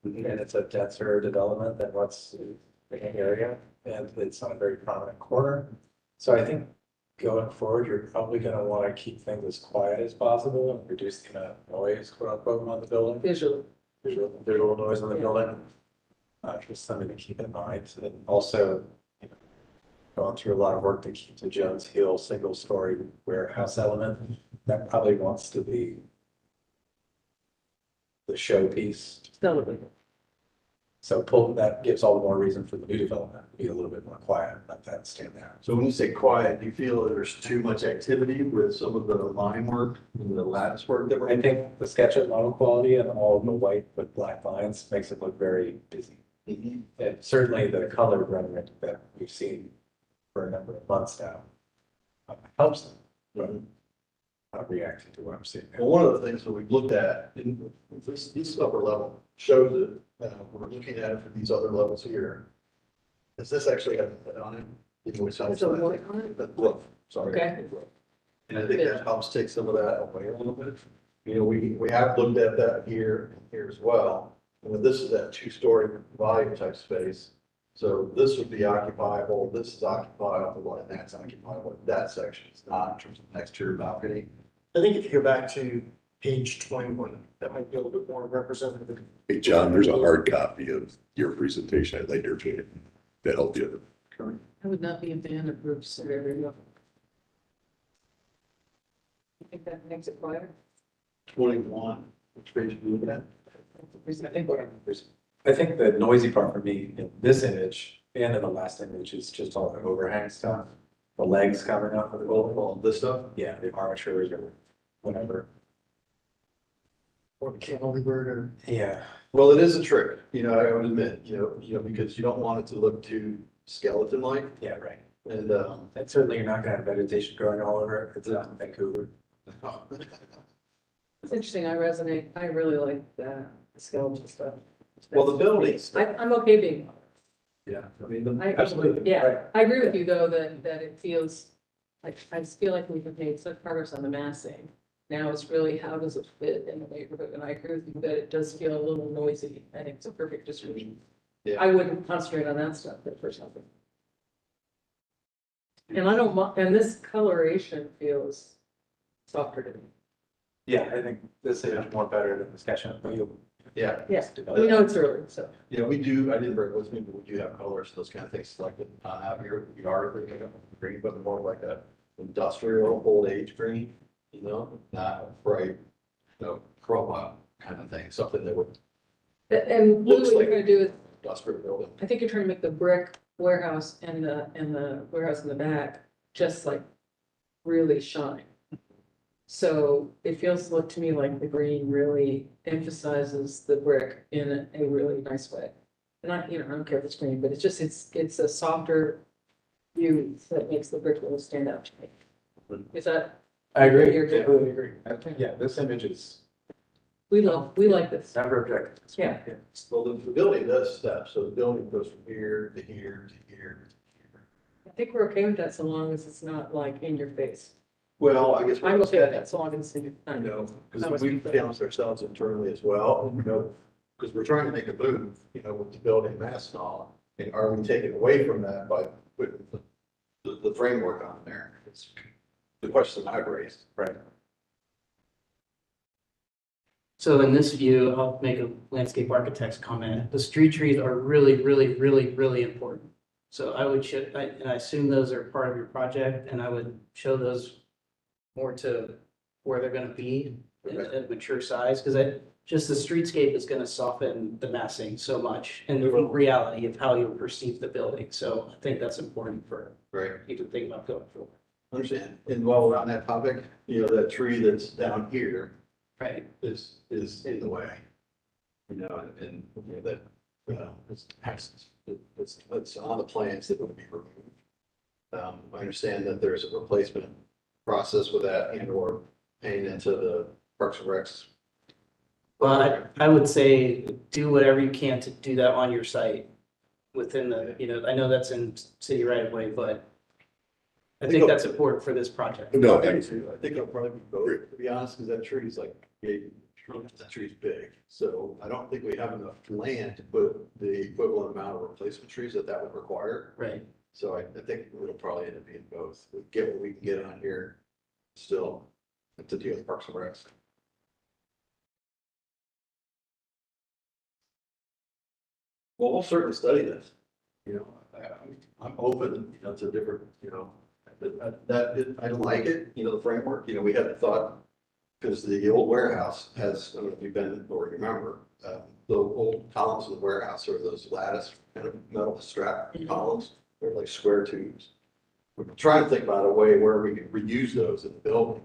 and it's a denser development than what's in the area. And it's on a very prominent corner. So I think going forward, you're probably gonna wanna keep things as quiet as possible and reduce the amount of noise, quote unquote, on the building. Visually. Visual noise on the building. Just something to keep in mind. And also, you know, gone through a lot of work to keep the Jones Hill single-story warehouse element. That probably wants to be the showpiece. Celebrate. So that gives all the more reason for the new development to be a little bit more quiet, let that stand there. So when you say quiet, do you feel that there's too much activity with some of the line work and the lattice work that we're? I think the sketch at model quality and all of the white with black lines makes it look very busy. Mhm. And certainly the color rendering that we've seen for a number of months now helps them, but not reacting to what I'm seeing now. Well, one of the things that we've looked at in this upper level shows it, we're looking at it for these other levels here. Does this actually have a on it? Even with some- Has a what on it? The roof, sorry. Okay. And I think that helps take some of that away a little bit. You know, we have looked at that here and here as well. And this is that two-story volume type space. So this would be occupiable, this is occupiable, and that's occupiable. That section is not in terms of exterior balcony. I think if you go back to page 21, that might be a little bit more representative. Hey, John, there's a hard copy of your presentation I later to help you. I would not be a fan of roofs of every level. I think that makes it quieter. 21, which page are you looking at? I think the noisy part for me in this image and in the last image is just all the overhang stuff. The legs covering up of the building. All this stuff? Yeah, the armatures or whatever. Or the cantilever or. Yeah. Well, it is a trick, you know, I would admit, because you don't want it to look too skeleton-like. Yeah, right. And, And certainly you're not gonna have vegetation growing all over it. It's not in Vancouver. It's interesting, I really like the skeleton stuff. well, the buildings, I'm okay being. yeah, I mean, I- Absolutely. Yeah, I agree with you though, that it feels like, I just feel like we've made such progress on the massing. Now it's really, how does it fit in the neighborhood? And I agree with you that it does feel a little noisy. I think it's a perfect description. Yeah. I wouldn't concentrate on that stuff for something. And I don't, and this coloration feels softer to me. Yeah, I think this is more better than the sketch on the field. yeah. Yeah, we know it's early, so. You know, we do, I didn't bring it with me, but we do have colors, those kind of things selected, out here, we are bringing up green, but more like a industrial old age green, you know, not a bright, chroma kind of thing, something that would And Looks what like- you're gonna do is, industrial building. I think you're trying to make the brick warehouse and the warehouse in the back just like really shine. So it feels like to me like the green really emphasizes the brick in a really nice way. And I don't care if it's green, but it's a softer view that makes the brick really stand out to me. Is that, I agree. You're good. Completely agree. I think, yeah, this image is we like this. never objective. Yeah. Well, the building does step, so the building goes from here to here to here to here. I think we're okay with that so long as it's not like in your face. Well, I guess. I'm okay with that so long as it's. I know, because we've challenged ourselves internally as well, because we're trying to make a move, with the building mass and all. And are we taking away from that by putting the framework on there? It's the question I've raised. Right. So in this view, I'll make a landscape architect's comment. The street trees are really, really, really, really important. So I would show, and I assume those are part of your project, and I would show those more to where they're gonna be at mature size, because just the streetscape is gonna soften the massing so much and the reality of how you perceive the building. So I think that's important for Right. you to think about going forward. Understand. And while we're on that topic, that tree that's down here Right. is in the way. And that, it's on the plans that would be removed. I understand that there's a replacement process with that and or paying into the Parks and Recs. Well, I would say do whatever you can to do that on your site within the, I know that's in city right of way, but I think that's important for this project. No, I think it'll probably be both, to be honest, because that tree's like, that tree's big. So I don't think we have enough land to put the equivalent amount of replacement trees that would require. Right. So I think it'll probably end up being both. We get what we can get on here still to deal with Parks and Recs. Well, we'll certainly study this. I'm open, to different, I like it, the framework, we had thought, because the old warehouse has, I don't know if you've been or remember, the old columns of the warehouse are those lattice kind of metal strap columns. They're like square tubes. We're trying to think about a way where we can reuse those in the building.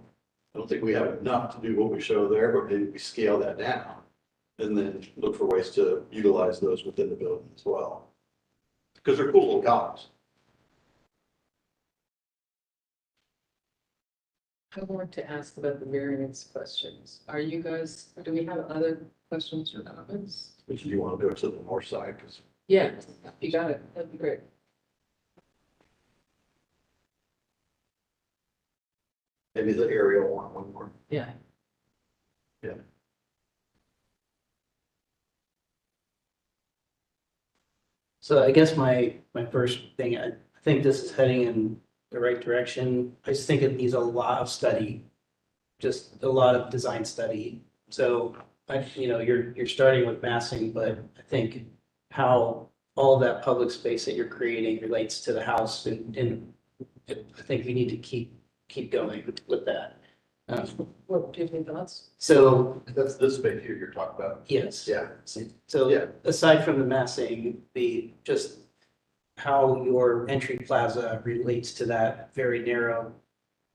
I don't think we have enough to do what we show there, but maybe we scale that down and then look for ways to utilize those within the building as well. Because they're cool little columns. I want to ask about the variance questions. Do we have other questions or comments? Which do you want to do it to the north side? Because Yeah, you got it. That'd be great. maybe the aerial one more. Yeah. Yeah. So I guess my first thing, I think this is heading in the right direction. I just think it needs a lot of study, just a lot of design study. So you're starting with massing, but I think how all that public space that you're creating relates to the house, and I think we need to keep going with that. What do you think, thoughts? So That's this space here you're talking about. yes. Yeah. So Yeah. aside from the massing, just how your entry plaza relates to that very narrow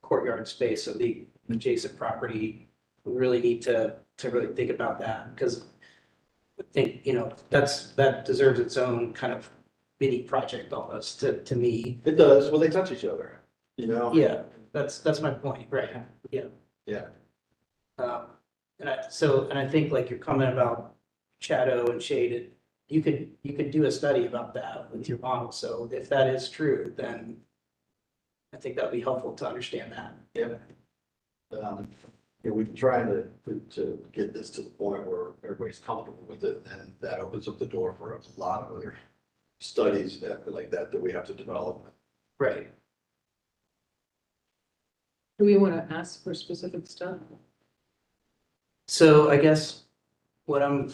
courtyard space of the adjacent property, we really need to really think about that, because I think, that deserves its own kind of mini project almost to me. It does. Well, they touch each other, Yeah, that's my point, right? Yeah. Yeah. And I think like your comment about shadow and shade, you could do a study about that with your model. So if that is true, then I think that'd be helpful to understand that. We've been trying to get this to the point where everybody's comfortable with it, and that opens up the door for a lot of other studies like that we have to develop. Right. Do we want to ask for specific stuff? So I guess where I'm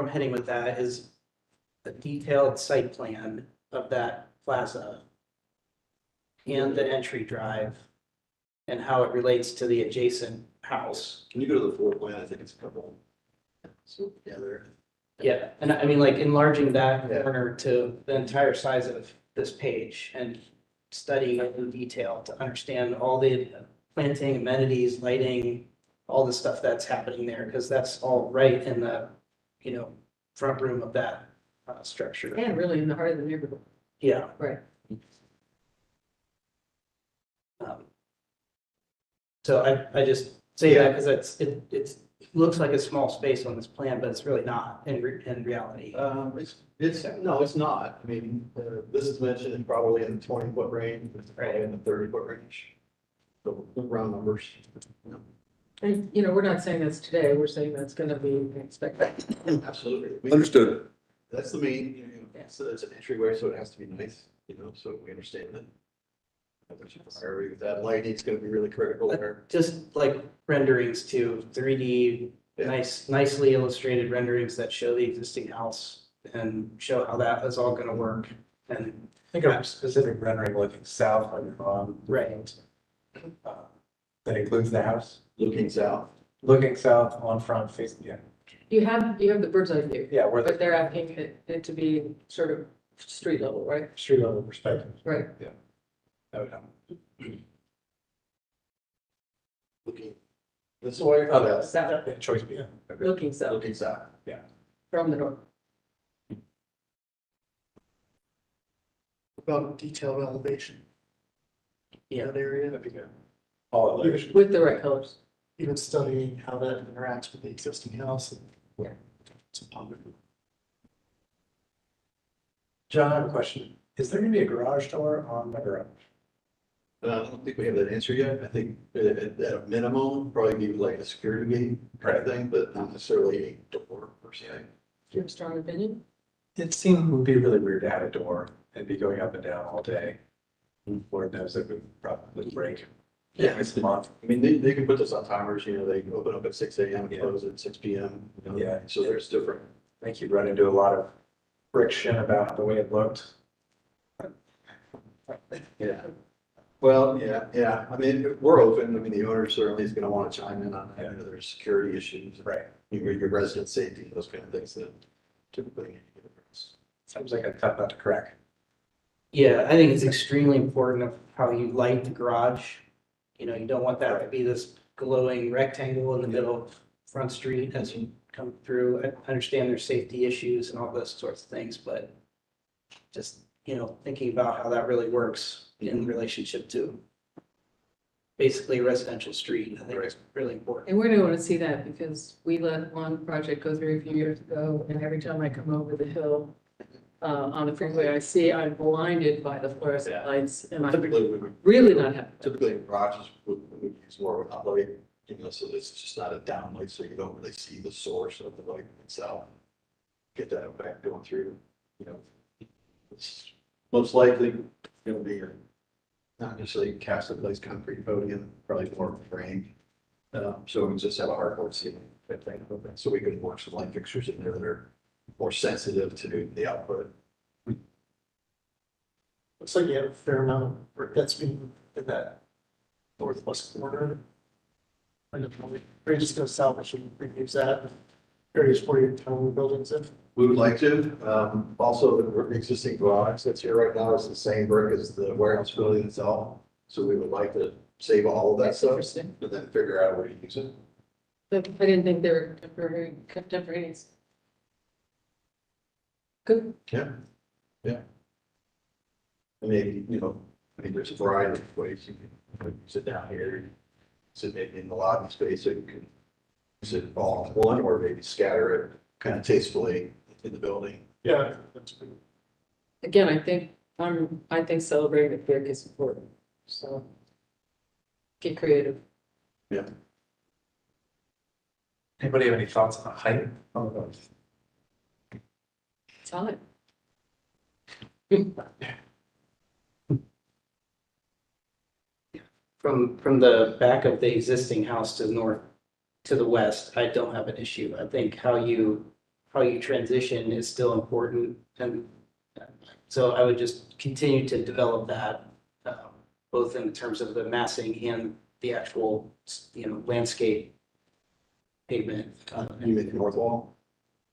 heading with that is a detailed site plan of that plaza and the entry drive and how it relates to the adjacent house. Can you go to the floor plan? I think it's a couple. So, yeah, there. Yeah, and I mean, like enlarging that Yeah. corner to the entire size of this page and studying it in detail to understand all the planting, amenities, lighting, all the stuff that's happening there, because that's all right in the, front room of that structure. And really in the heart of the neighborhood. Yeah. Right. So I just say that because it looks like a small space on this plan, but it's really not in reality. No, it's not. I mean, this is mentioned probably in the 20-foot range, it's probably in the 30-foot range. So round numbers. And, we're not saying that's today, we're saying that's gonna be expected. Absolutely. Understood. That's the main, so it's an entryway, so it has to be nice, so we understand that. There's a priority with that. Lighting's gonna be really critical there. Just like renderings too, 3D, Yeah. nicely illustrated renderings that show the existing house and show how that is all gonna work. And Think of a specific rendering looking south on right, That includes the house, looking south. looking south on front facing, yeah, You have the bird's eye view, yeah, where but the they're asking it to be sort of street level, right? street level perspective. Right. That would help. Looking this way. Oh, that's, South, yeah, choice, yeah. Okay. looking south Looking south. from the north. About detailed elevation. Yeah. That area, That'd be good. All elevation. With the right colors. even studying how that interacts with the existing house. Yeah. It's a positive. John, I have a question. Is there gonna be a garage door on the garage? I don't think we have that answer yet. I think at a minimum, probably be like a security gate kind of thing, but not necessarily a door per se. Do you have a strong opinion? It seemed would be really weird to have a door and be going up and down all day. Lord knows it would probably break. Yeah. It's a month. I mean, they can put this on timers, you know, they can open up at 6 a.m. and close at 6 p.m. you know, Yeah. So there's different. I think you'd run into a lot of friction about the way it looked. Yeah. Well, yeah. I mean, we're open. I mean, the owner certainly is going to want to chime in on that. You know, there's security issues, Right. your resident safety, those kind of things that typically make a difference. Seems like a tough nut to crack. Yeah, I think it's extremely important of how you light the garage. You know, you don't want that to be this glowing rectangle in the middle of Front Street as you come through. I understand there's safety issues and all those sorts of things, but just, you know, thinking about how that really works in relationship to basically a residential street, I think is really important. And we're gonna wanna see that because we let one project go through a few years ago, and every time I come over the hill on the freeway, I'm blinded by the fluorescent lights, and I'm Typically, we would. really not happy. Typically, garages would use more of an uplight, you know, so it's just not a downlight, so you don't really see the source of the light itself. Get that effect going through, you know. It's most likely gonna be not necessarily cast in place concrete podium, probably more frame. So we just have a hardboard ceiling, that thing, so we could work some light fixtures in there that are more sensitive to the output. Looks like you have a fair amount of work that's been in that northwest corner. I don't know, we're just gonna salvage and reuse that, areas where you're telling buildings in. We would like to, also the existing garage that's here right now is the same brick as the warehouse building itself. So we would like to save all of that That's stuff interesting. and then figure out where to use it. But I didn't think they were contemporaneous. Good. Yeah. And maybe, you know, I mean, there's a variety of ways you can sit down here, sit maybe in the lobby space, so you can sit all in one, or maybe scatter it kind of tastefully in the building. Yeah, that's good. Again, I think celebrating the brick is important, so get creative. Anybody have any thoughts on the height on the roof? It's on From the back of the existing house to the north, to the west, I don't have an issue. I think how you transition is still important. And so I would just continue to develop that, both in terms of the massing and the actual, you know, landscape pavement. You make the north wall?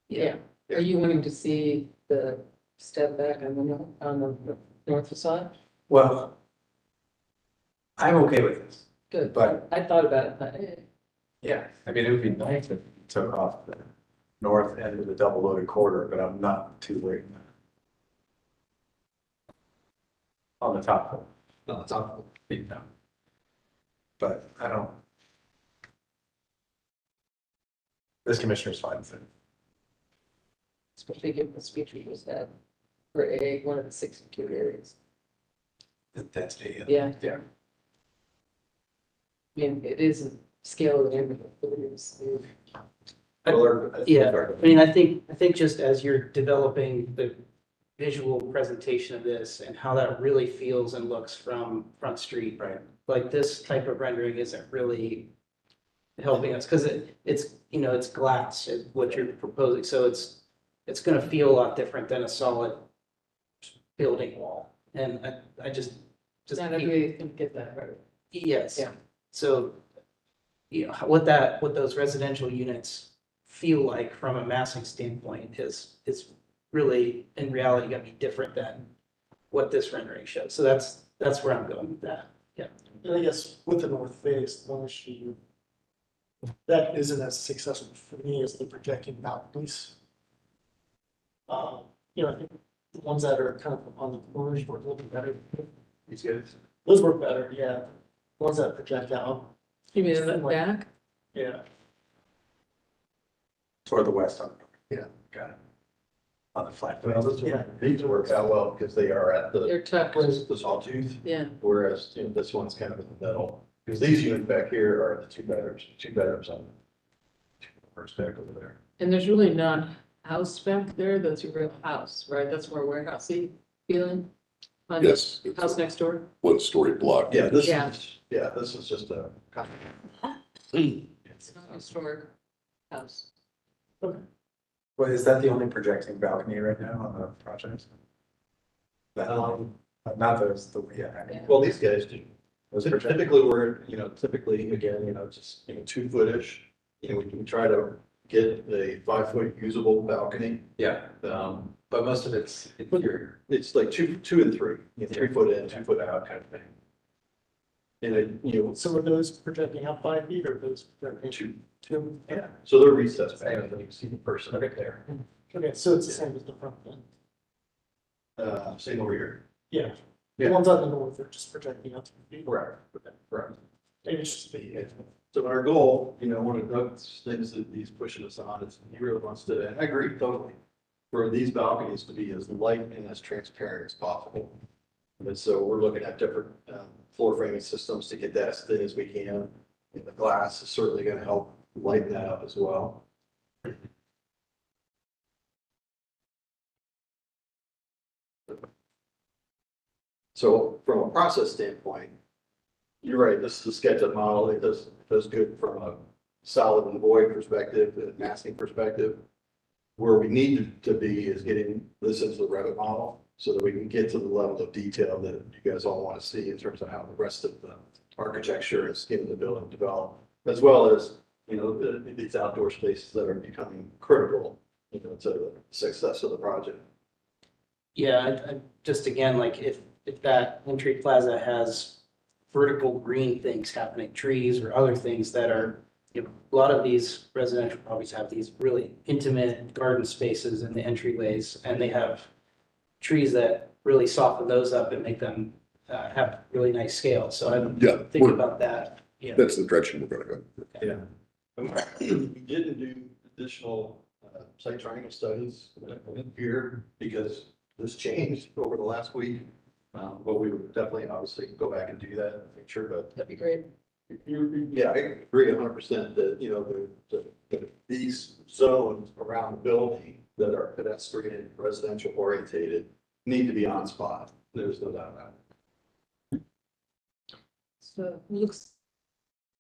Yeah. Are you wanting to see the step back on the north facade? Well, I'm okay with this. Good, But- I thought about it, but Yeah, I mean, it would be nice if you took off the north end of the double loaded corridor, but I'm not too worried. On the top, No, it's not. you know. But I don't. This commissioner's fine with it. especially given the speech we just had for one of the 62 areas. The density. Yeah. Yeah. I mean, it is a scale of the neighborhood, but it is. Yeah, I mean, I think just as you're developing the visual presentation of this and how that really feels and looks from Front Street, Right. like this type of rendering isn't really helping us, because it's, you know, it's glass, is what you're proposing, so it's gonna feel a lot different than a solid building wall, and I just. Not everybody can get that right. Yes. Yeah. So what those residential units feel like from a massing standpoint is really in reality gonna be different than what this rendering shows. So that's where I'm going with that. And I guess with the north face, one issue that isn't as successful for me is the projecting balconies. I think the ones that are kind of on the corners work a little bit better. These guys. Those work better, yeah. The ones that project out, You mean in the back? yeah. Toward the west on. Yeah. Got it. On the flat. Well, this Yeah. one, these work out well because they are at They're tucked, the sawtooth, yeah. whereas, this one's kind of in the middle. Because these units back here are the two bedrooms on the first deck over there. And there's really not house back there, that's your real house, right? That's more warehousey feeling? On the Yes. House next door? One-story block. Yeah, this Yeah. is, this is just a. It's not a historic house. Well, is that the only projecting balcony right now on the project? That, not those, yeah. Yeah. Well, these guys do. Those project- Typically, typically, again, just, 2 foot-ish. We try to get a 5 foot usable balcony. Yeah, but most of it's here. It's like two and three, 3 foot in, 2 foot out kind of thing. And So are those projecting out 5 feet or those projecting two, two? Yeah. so they're recessed back, and then you can see the person right there. Okay, so it's the same as the front then? Same over here. Yeah. Yeah. The ones on the north are just projecting out 2 feet. Correct. Correct. Maybe it's just the, So our goal, one of Doug's things that he's pushing us on is he really wants to, and I agree totally, for these balconies to be as light and as transparent as possible. And so we're looking at different floor framing systems to get that as thin as we can. And the glass is certainly going to help lighten that up as well. So from a process standpoint, you're right, this is a SketchUp model. It does good from a solid and void perspective, a masking perspective. Where we need to be is getting this into the Revit model so that we can get to the level of detail that you guys all want to see in terms of how the rest of the architecture and skin of the building develop, as well as, these outdoor spaces that are becoming critical, to the success of the project. Yeah, I just again, like if that entry plaza has vertical green things happening, trees or other things that are, a lot of these residential properties have these really intimate garden spaces in the entryways, and they have trees that really soften those up and make them have really nice scale. So I'm Yeah, thinking about that. Yeah. that's the direction we're gonna go. Yeah. We didn't do additional site triangle studies here because this changed over the last week. But we would definitely obviously go back and do that in the future, but That'd be great. yeah, I agree 100% that, these zones around the building that are pedestrian, residential orientated need to be on spot. There's no doubt about it. So looks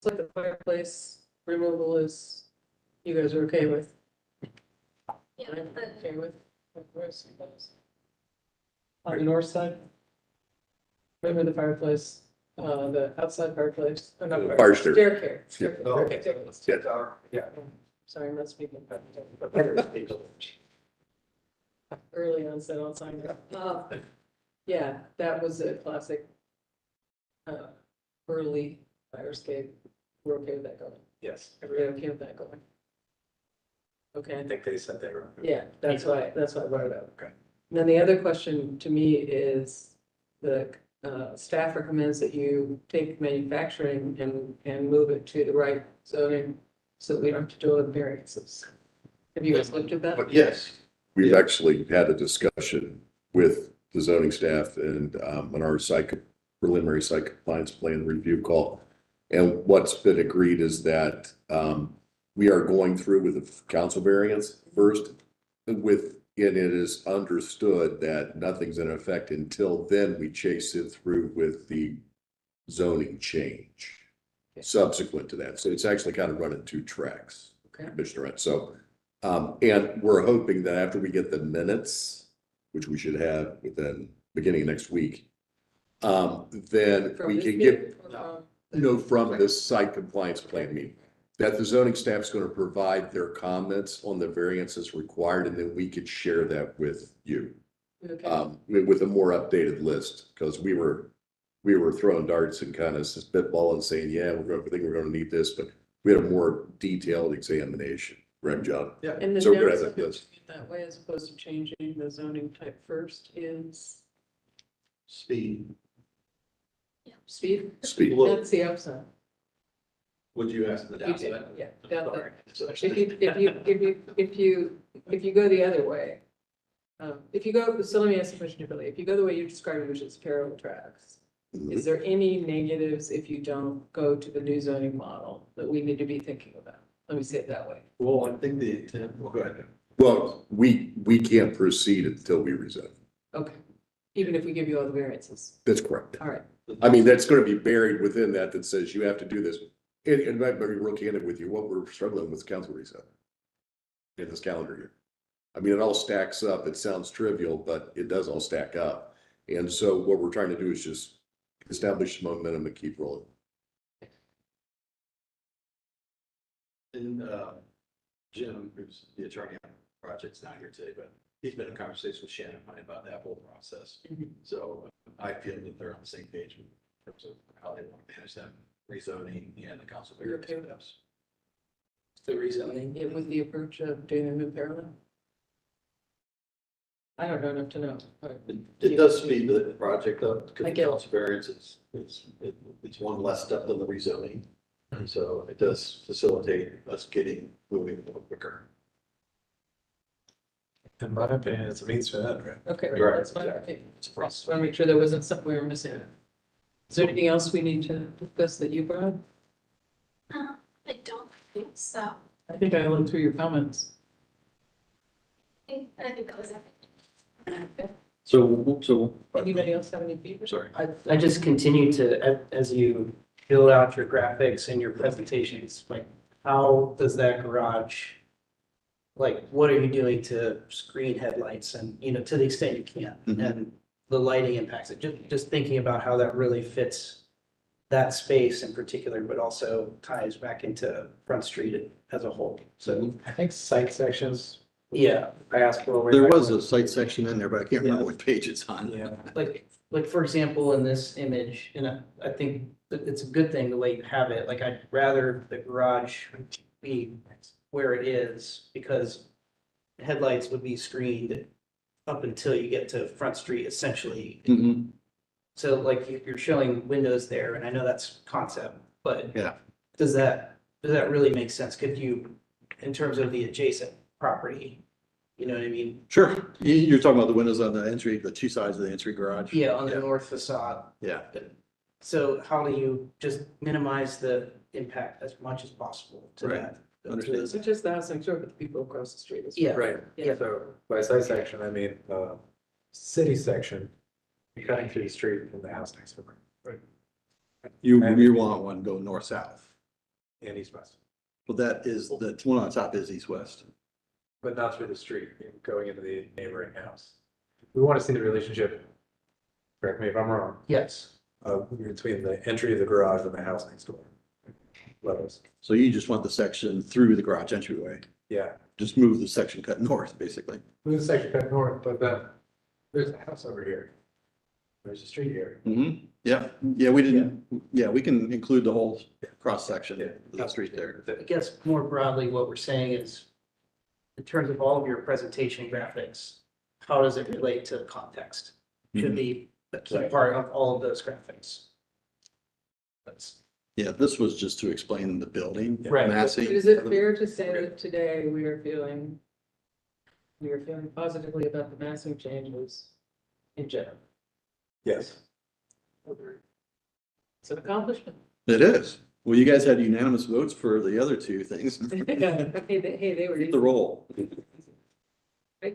like the fireplace removal is, you guys are okay with? Yeah, I'm but okay with. On the north side? Remember the fireplace, the outside fireplace? Not Fire fireplace, staircase. Staircase. Oh. Staircase. Yeah. Sorry, I'm not speaking. Early onset Alzheimer's. Yeah, that was a classic early fire escape. We're okay with that going. Yes, Everybody okay with that going? I Okay, think they said they were. yeah, that's why I brought it up. Okay. And then the other question to me is the staff recommends that you take manufacturing and move it to the right zoning so that we don't have to do all the variances. Have you guys looked at that? But yes, We've actually had a discussion with the zoning staff and on our preliminary site compliance plan review call. And what's been agreed is that we are going through with the council variance first and it is understood that nothing's in effect until then we chase it through with the zoning change subsequent to that. So it's actually kind of running 2 tracks, Okay. Commissioner. Rent. So, and we're hoping that after we get the minutes, which we should have within beginning of next week, then From we this can meeting get, or from- No, from this site compliance plan meeting, that the zoning staff is going to provide their comments on the variances required, and then we could share that with you. Okay, With a more updated list, because we were throwing darts and kind of spitballing, saying, yeah, I think we're gonna need this, but we had a more detailed examination, right, John? and the So we're gonna have downside that of list. doing it that way, as opposed to changing the zoning type first, is Speed. speed. Speed. That's the upside. Would you ask the You downside? did, yeah, downside. Sorry. If you go the other way, if you go, so let me ask the question differently. If you go the way you described it, which is parallel tracks, is there any negatives if you don't go to the new zoning model that we need to be thinking about? Let me say it that way. Well, I think well, go ahead. Well, we can't proceed until we rezone. Okay, even if we give you all the variances. That's correct. All right, I mean, that's gonna be buried within that says you have to do this. And I might be real candid with you, what we're struggling with is council reset in this calendar year. I mean, it all stacks up. It sounds trivial, but it does all stack up. And so what we're trying to do is just establish momentum and keep rolling. And Jim, who's the attorney on the project's not here today, but he's been in conversation with Shannon and I about that whole process. Mhm. So I feel that they're on the same page in terms of how they want to manage that rezoning and the council. You're okay with that? The rezoning. Yeah, with the approach of doing them in parallel? I don't know enough to know. but- It does speed the project up because I the get it. council variance is, it's one less step than the rezoning. And so it does facilitate us getting moving a little quicker. In my opinion, it's a means to end, right? Okay, Right, that's fine. exactly. Okay. Just want to make sure there wasn't something we were missing. Is there anything else we need to discuss that you brought up? I don't think so. I think I looked through your comments. I think that was everything. So. Anybody else have any feedback? Sorry. I just continue to, as you build out your graphics and your presentations, like, how does that garage, like, what are you doing to screen headlights and, to the extent you can? Mhm. And the lighting impacts it, just thinking about how that really fits that space in particular, but also ties back into Front Street as a whole. So, I think site sections, yeah, I asked for. way There back was when. a site section in there, but I can't remember what page it's on. Yeah, like, for example, in this image, and I think that it's a good thing the way you have it, like, I'd rather the garage be where it is, because headlights would be screened up until you get to Front Street essentially. Mhm. So like, if you're showing windows there, and I know that's concept, but Yeah. does that really make sense? Could you, in terms of the adjacent property, you know what I mean? Sure. You're talking about the windows on the entry, the two sides of the entry garage? Yeah, on the north facade. Yeah. So how do you just minimize the impact as much as possible to Right. that? Understand. It's just the house next door, but the people across the street as well. Yeah. right. Yeah. So by site section, I mean, city section, you're cutting through the street from the house next door. Right. You want one go north-south. And east-west, Well, that is, the one on top is east-west. but not through the street, going into the neighboring house. We want to see the relationship, correct me if I'm wrong, Yes. between the entry of the garage and the house next door. Levels, So you just want the section through the garage entryway. yeah. Just move the section cut north, basically. Move the section cut north, but then there's a house over here. There's a street here. Yeah, we didn't, we can include the whole cross-section Yeah. of the street there. I guess more broadly, what we're saying is, in terms of all of your presentation graphics, how does it relate to context? Should be a key Right. part of all of those graphics. That's, Yeah, this was just to explain the building. Right. Massey. Is it fair to say that today we are feeling positively about the massive changes in general? Yes. It's an accomplishment. It is. Well, you guys had unanimous votes for the other two things. Hey, they were. Keep the roll.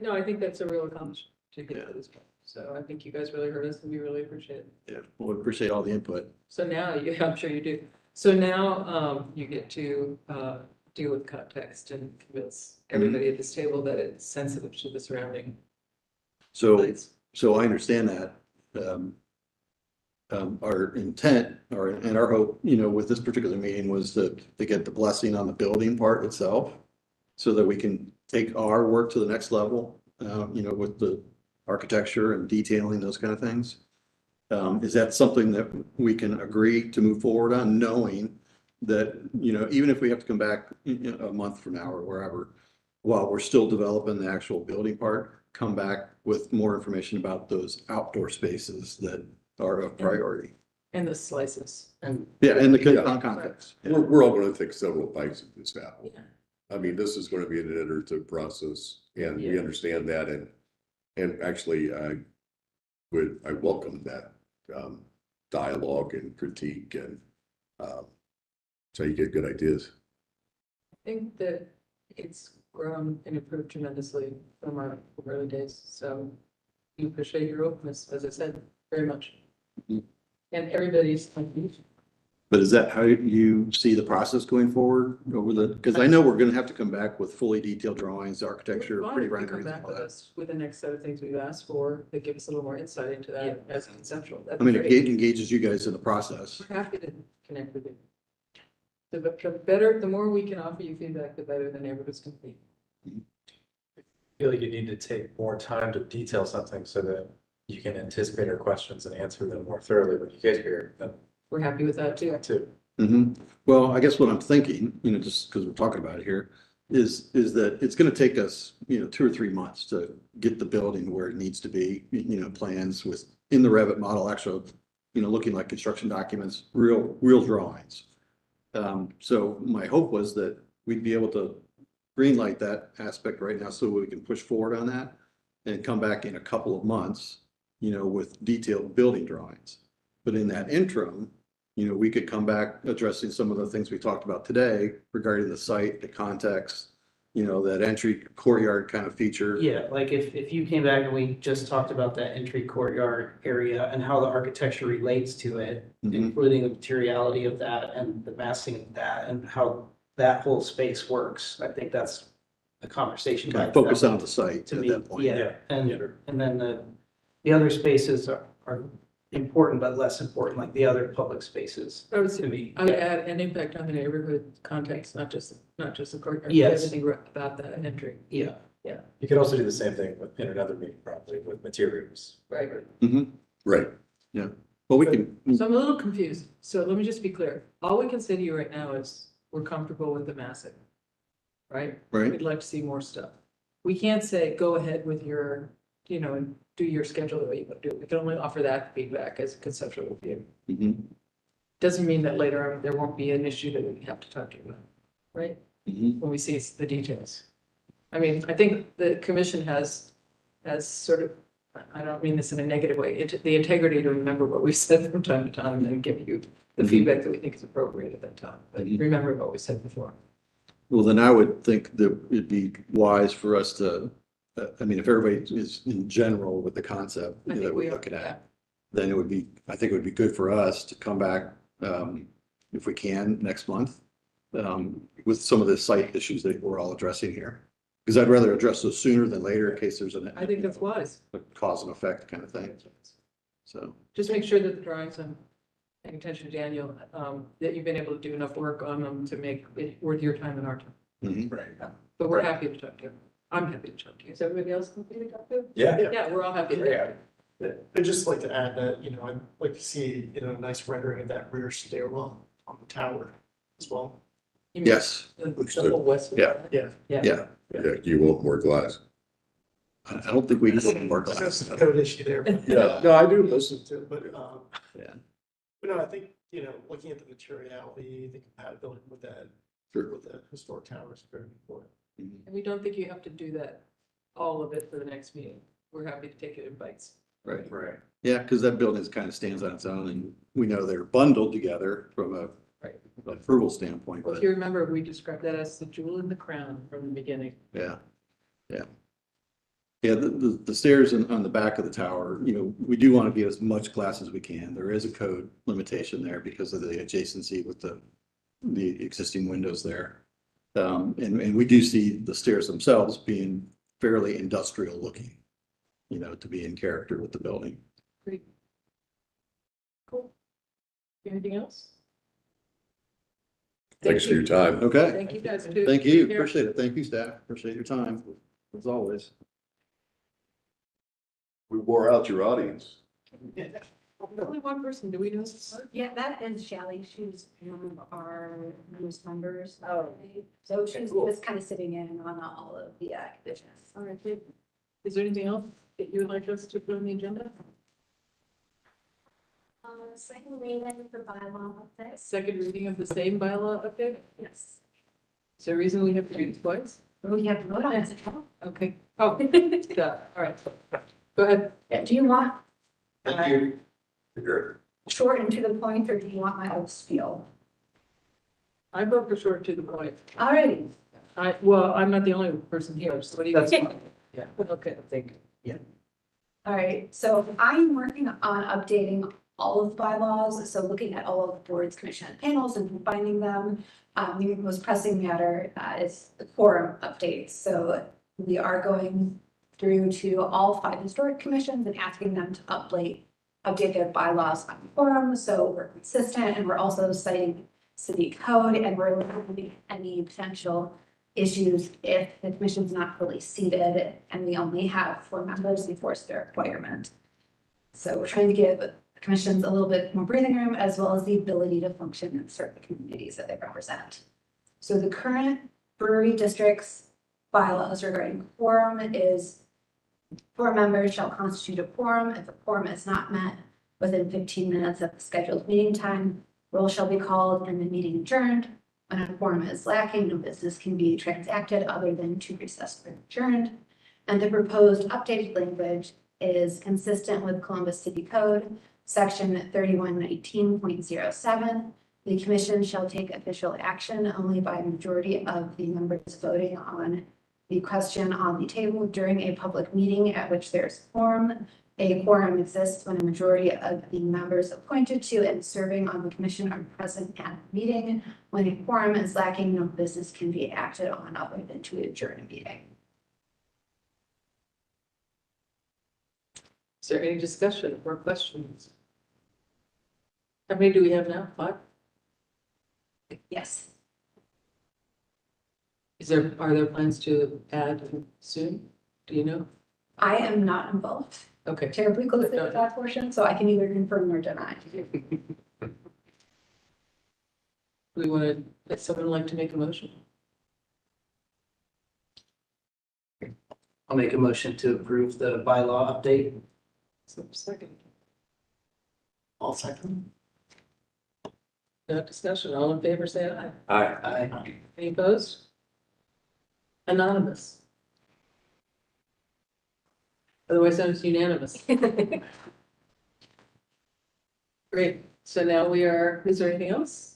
No, I think that's a real accomplishment to get to this point. So I think you guys really heard us and we really appreciate it. Yeah, well, we appreciate all the input. So now, I'm sure you do. So now you get to deal with context and convince everybody at this table that it's sensitive to the surrounding So, place. so I understand that. our intent and our hope, with this particular meeting was to get the blessing on the building part itself. So that we can take our work to the next level, with the architecture and detailing, those kind of things. Is that something that we can agree to move forward on, knowing that, even if we have to come back a month from now or wherever, while we're still developing the actual building part, come back with more information about those outdoor spaces that are a priority. And the slices. And Yeah, in the Yeah. context. Yeah. We're all gonna take several bites at this apple. Yeah. I mean, this is gonna be an iterative process, and we Yeah. understand that, and actually, I welcome that, dialogue and critique, and, so you get good ideas. I think that it's grown and improved tremendously from our early days, so we appreciate your openness, as I said, very much. Mhm. And everybody's, But is that how you see the process going forward because I know we're gonna have to come back with fully detailed drawings, architecture, why pretty don't you come renderings, back all with that. us with the next set of things we've asked for, that give us a little more insight into that as conceptual. That'd I be mean, it great. engages you guys in the process. We're happy to connect with you. The better, the more we can offer you feedback, the better the neighborhood's gonna be. I feel like you need to take more time to detail something so that you can anticipate our questions and answer them more thoroughly when you get here. We're happy with that too. Well, I guess what I'm thinking, just because we're talking about it here, is that it's gonna take us, 2 or 3 months to get the building where it needs to be, plans in the Revit model, actually, looking like construction documents, real drawings. So my hope was that we'd be able to greenlight that aspect right now so we can push forward on that and come back in a couple of months, with detailed building drawings. But in that interim, we could come back addressing some of the things we talked about today regarding the site, the context, that entry courtyard kind of feature. yeah, like if you came back and we just talked about that entry courtyard area and how the architecture relates to it, Mhm. including the materiality of that and the massing of that and how that whole space works, I think that's a conversation. Kind by of focus itself on the site To at me, that point. yeah, and then the other spaces are important, but less important, like the other public spaces I would to me. I would add an impact on the neighborhood context, not just the courtyard. Yes. Everything about that entry. Yeah, You could also do the same thing in another meeting, probably with materials. Right. Right. Well, we can, So I'm a little confused. So let me just be clear. All we can say to you right now is we're comfortable with the massing. Right? right? We'd like to see more stuff. We can't say, go ahead with your, and do your schedule the way you want to do it. We can only offer that feedback as a conceptual review. Mhm. Doesn't mean that later on there won't be an issue that we have to talk to you about, right? Mhm. When we see the details. I mean, I think the commission has sort of, I don't mean this in a negative way, the integrity to remember what we've said from time to time and give you the Mhm. feedback that we think is appropriate at that time. But Mhm. remember what we said before. Well, then I would think that it'd be wise for us to, if everybody is in general with the concept I think that we we're are, looking yeah. at, then I think it would be good for us to come back, if we can, next month, with some of the site issues that we're all addressing here. Because I'd rather address those sooner than later in case there's I think that's wise. a cause and effect kind of thing. So, Just make sure that the drawings, I'm paying attention to Daniel, that you've been able to do enough work on them to make it worth your time and our time. mhm. Right. But we're Right. happy to talk to you. I'm happy to talk to you. Is everybody else happy to talk to? Yeah. Yeah, we're all happy to talk to you. I'd just like to add that, I'd like to see, a nice rendering of that rear stairwell on the tower as well. You mean Yes, the whole west. Yeah. Yeah. yeah. Yeah, you want more glass. I don't think we can work on That's it. a code issue there. but- Yeah. No, I do listen to, but, Yeah. but no, I think, looking at the materiality, the compatibility with that, Sure. with the historic tower is very important. Mhm. And we don't think you have to do that, all of it for the next meeting. We're happy to take it in bites. Right. Right. Yeah, because that building kind of stands on its own and we know they're bundled together from a Right. approval standpoint, Well, if but you remember, we described that as the jewel in the crown from the beginning. yeah. Yeah, the stairs on the back of the tower, we do want to get as much glass as we can. There is a code limitation there because of the adjacency with the existing windows there. And we do see the stairs themselves being fairly industrial looking, to be in character with the building. Great. Cool. Anything else? Thanks for your time. Okay, Thank you guys too. thank you, Take care. appreciate it, thank you, staff, appreciate your time, as always. We wore out your audience. Only one person, do we know? Yeah, that is Shelley. She's one of our newest members. Oh. So she's just kind of sitting in on all of the conditions. All right, good. Is there anything else that you would like us to put on the agenda? Second reading for bylaw updates. Second reading of the same bylaw update? Yes. Is there a reason we have to do it twice? We have to vote on it. Okay. Oh, yeah, all right. Go ahead. Yeah, do you want Thank you. You're short and to the point, or do you want my whole spiel? I vote for short to the point. Alrighty. Well, I'm not the only person here, so what do you? That's fine. Yeah, Okay. I think, yeah. All right, so I'm working on updating all of the bylaws, so looking at all of the boards, commission, and panels and combining them. The most pressing matter is the quorum updates, so we are going through to all 5 historic commissions and asking them to update their bylaws on quorum, so we're consistent, and we're also citing city code, and we're looking at any potential issues if the commission's not fully seated and we only have 4 members enforce their requirement. So we're trying to give commissions a little bit more breathing room as well as the ability to function and serve the communities that they represent. So the current brewery district's bylaws regarding quorum is 4 members shall constitute a quorum. If a quorum is not met within 15 minutes of the scheduled meeting time, roll shall be called and the meeting adjourned. When a quorum is lacking, no business can be transacted other than to recess or adjourned. And the proposed updated language is consistent with Columbus City Code, section 3119.07. The commission shall take official action only by a majority of the members voting on the question on the table during a public meeting at which there is a quorum. A quorum exists when a majority of the members appointed to and serving on the commission are present at the meeting. When a quorum is lacking, no business can be acted on other than to adjourn a meeting. Is there any discussion or questions? How many do we have now? 5? Yes. Are there plans to add soon? Do you know? I am not involved Okay. terribly closely with that portion, so I can either confirm or deny. We want to, would someone like to make a motion? I'll make a motion to approve the bylaw update. So second. All second. No discussion. All in favor, say aye. Aye. Any opposed? Anonymous. Otherwise known as unanimous. Great. So now we are, is there anything else?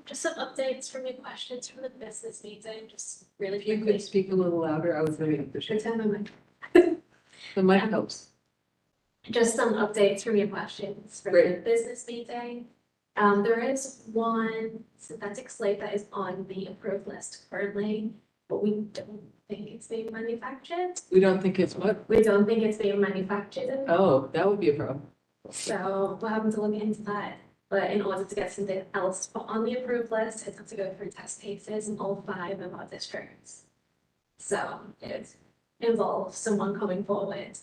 Just some updates from your questions from the business meeting, just really If you quickly. could speak a little louder, I would very appreciate Pretend I'm it. The mic helps. Just some updates from your questions from the business meeting. There is one synthetic slate that is on the approved list currently, but we don't think it's being manufactured. We don't think it's what? We don't think it's being manufactured. Oh, that would be a problem. So we're having to look into that. But in order to get something else on the approved list, it has to go through test cases in all 5 of our districts. So it involves someone coming forward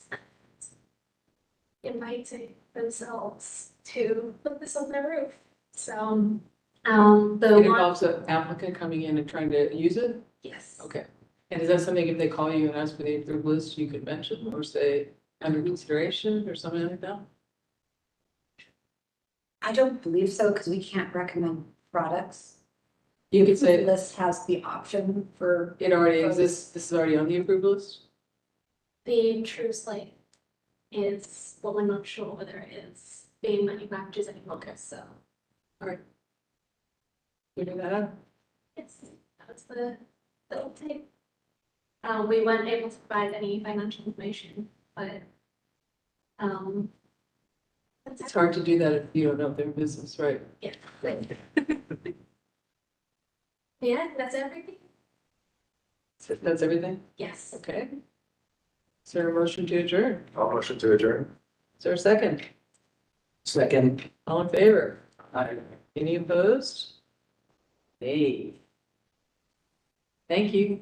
inviting themselves to put this on their roof. So, It the one, involves an applicant coming in and trying to use it? yes, Okay. And is that something, if they call you and ask for the approved list, you could mention or say under consideration or something like that? I don't believe so, because we can't recommend products. You could The say list has the option for, it already exists, this is already on the approved list? the true slate is, well, we're not sure whether it is being manufactured anymore, Okay. so. Figure that out. Yes, that's the update. We weren't able to provide any financial information, but, that's It's hard to do that if you don't know their business, right? Yeah, that's everything. That's everything? Yes. Okay. Is there a motion to adjourn? I'll motion to adjourn. Is there a second? Second. All in favor? Any opposed? Hey. Thank you.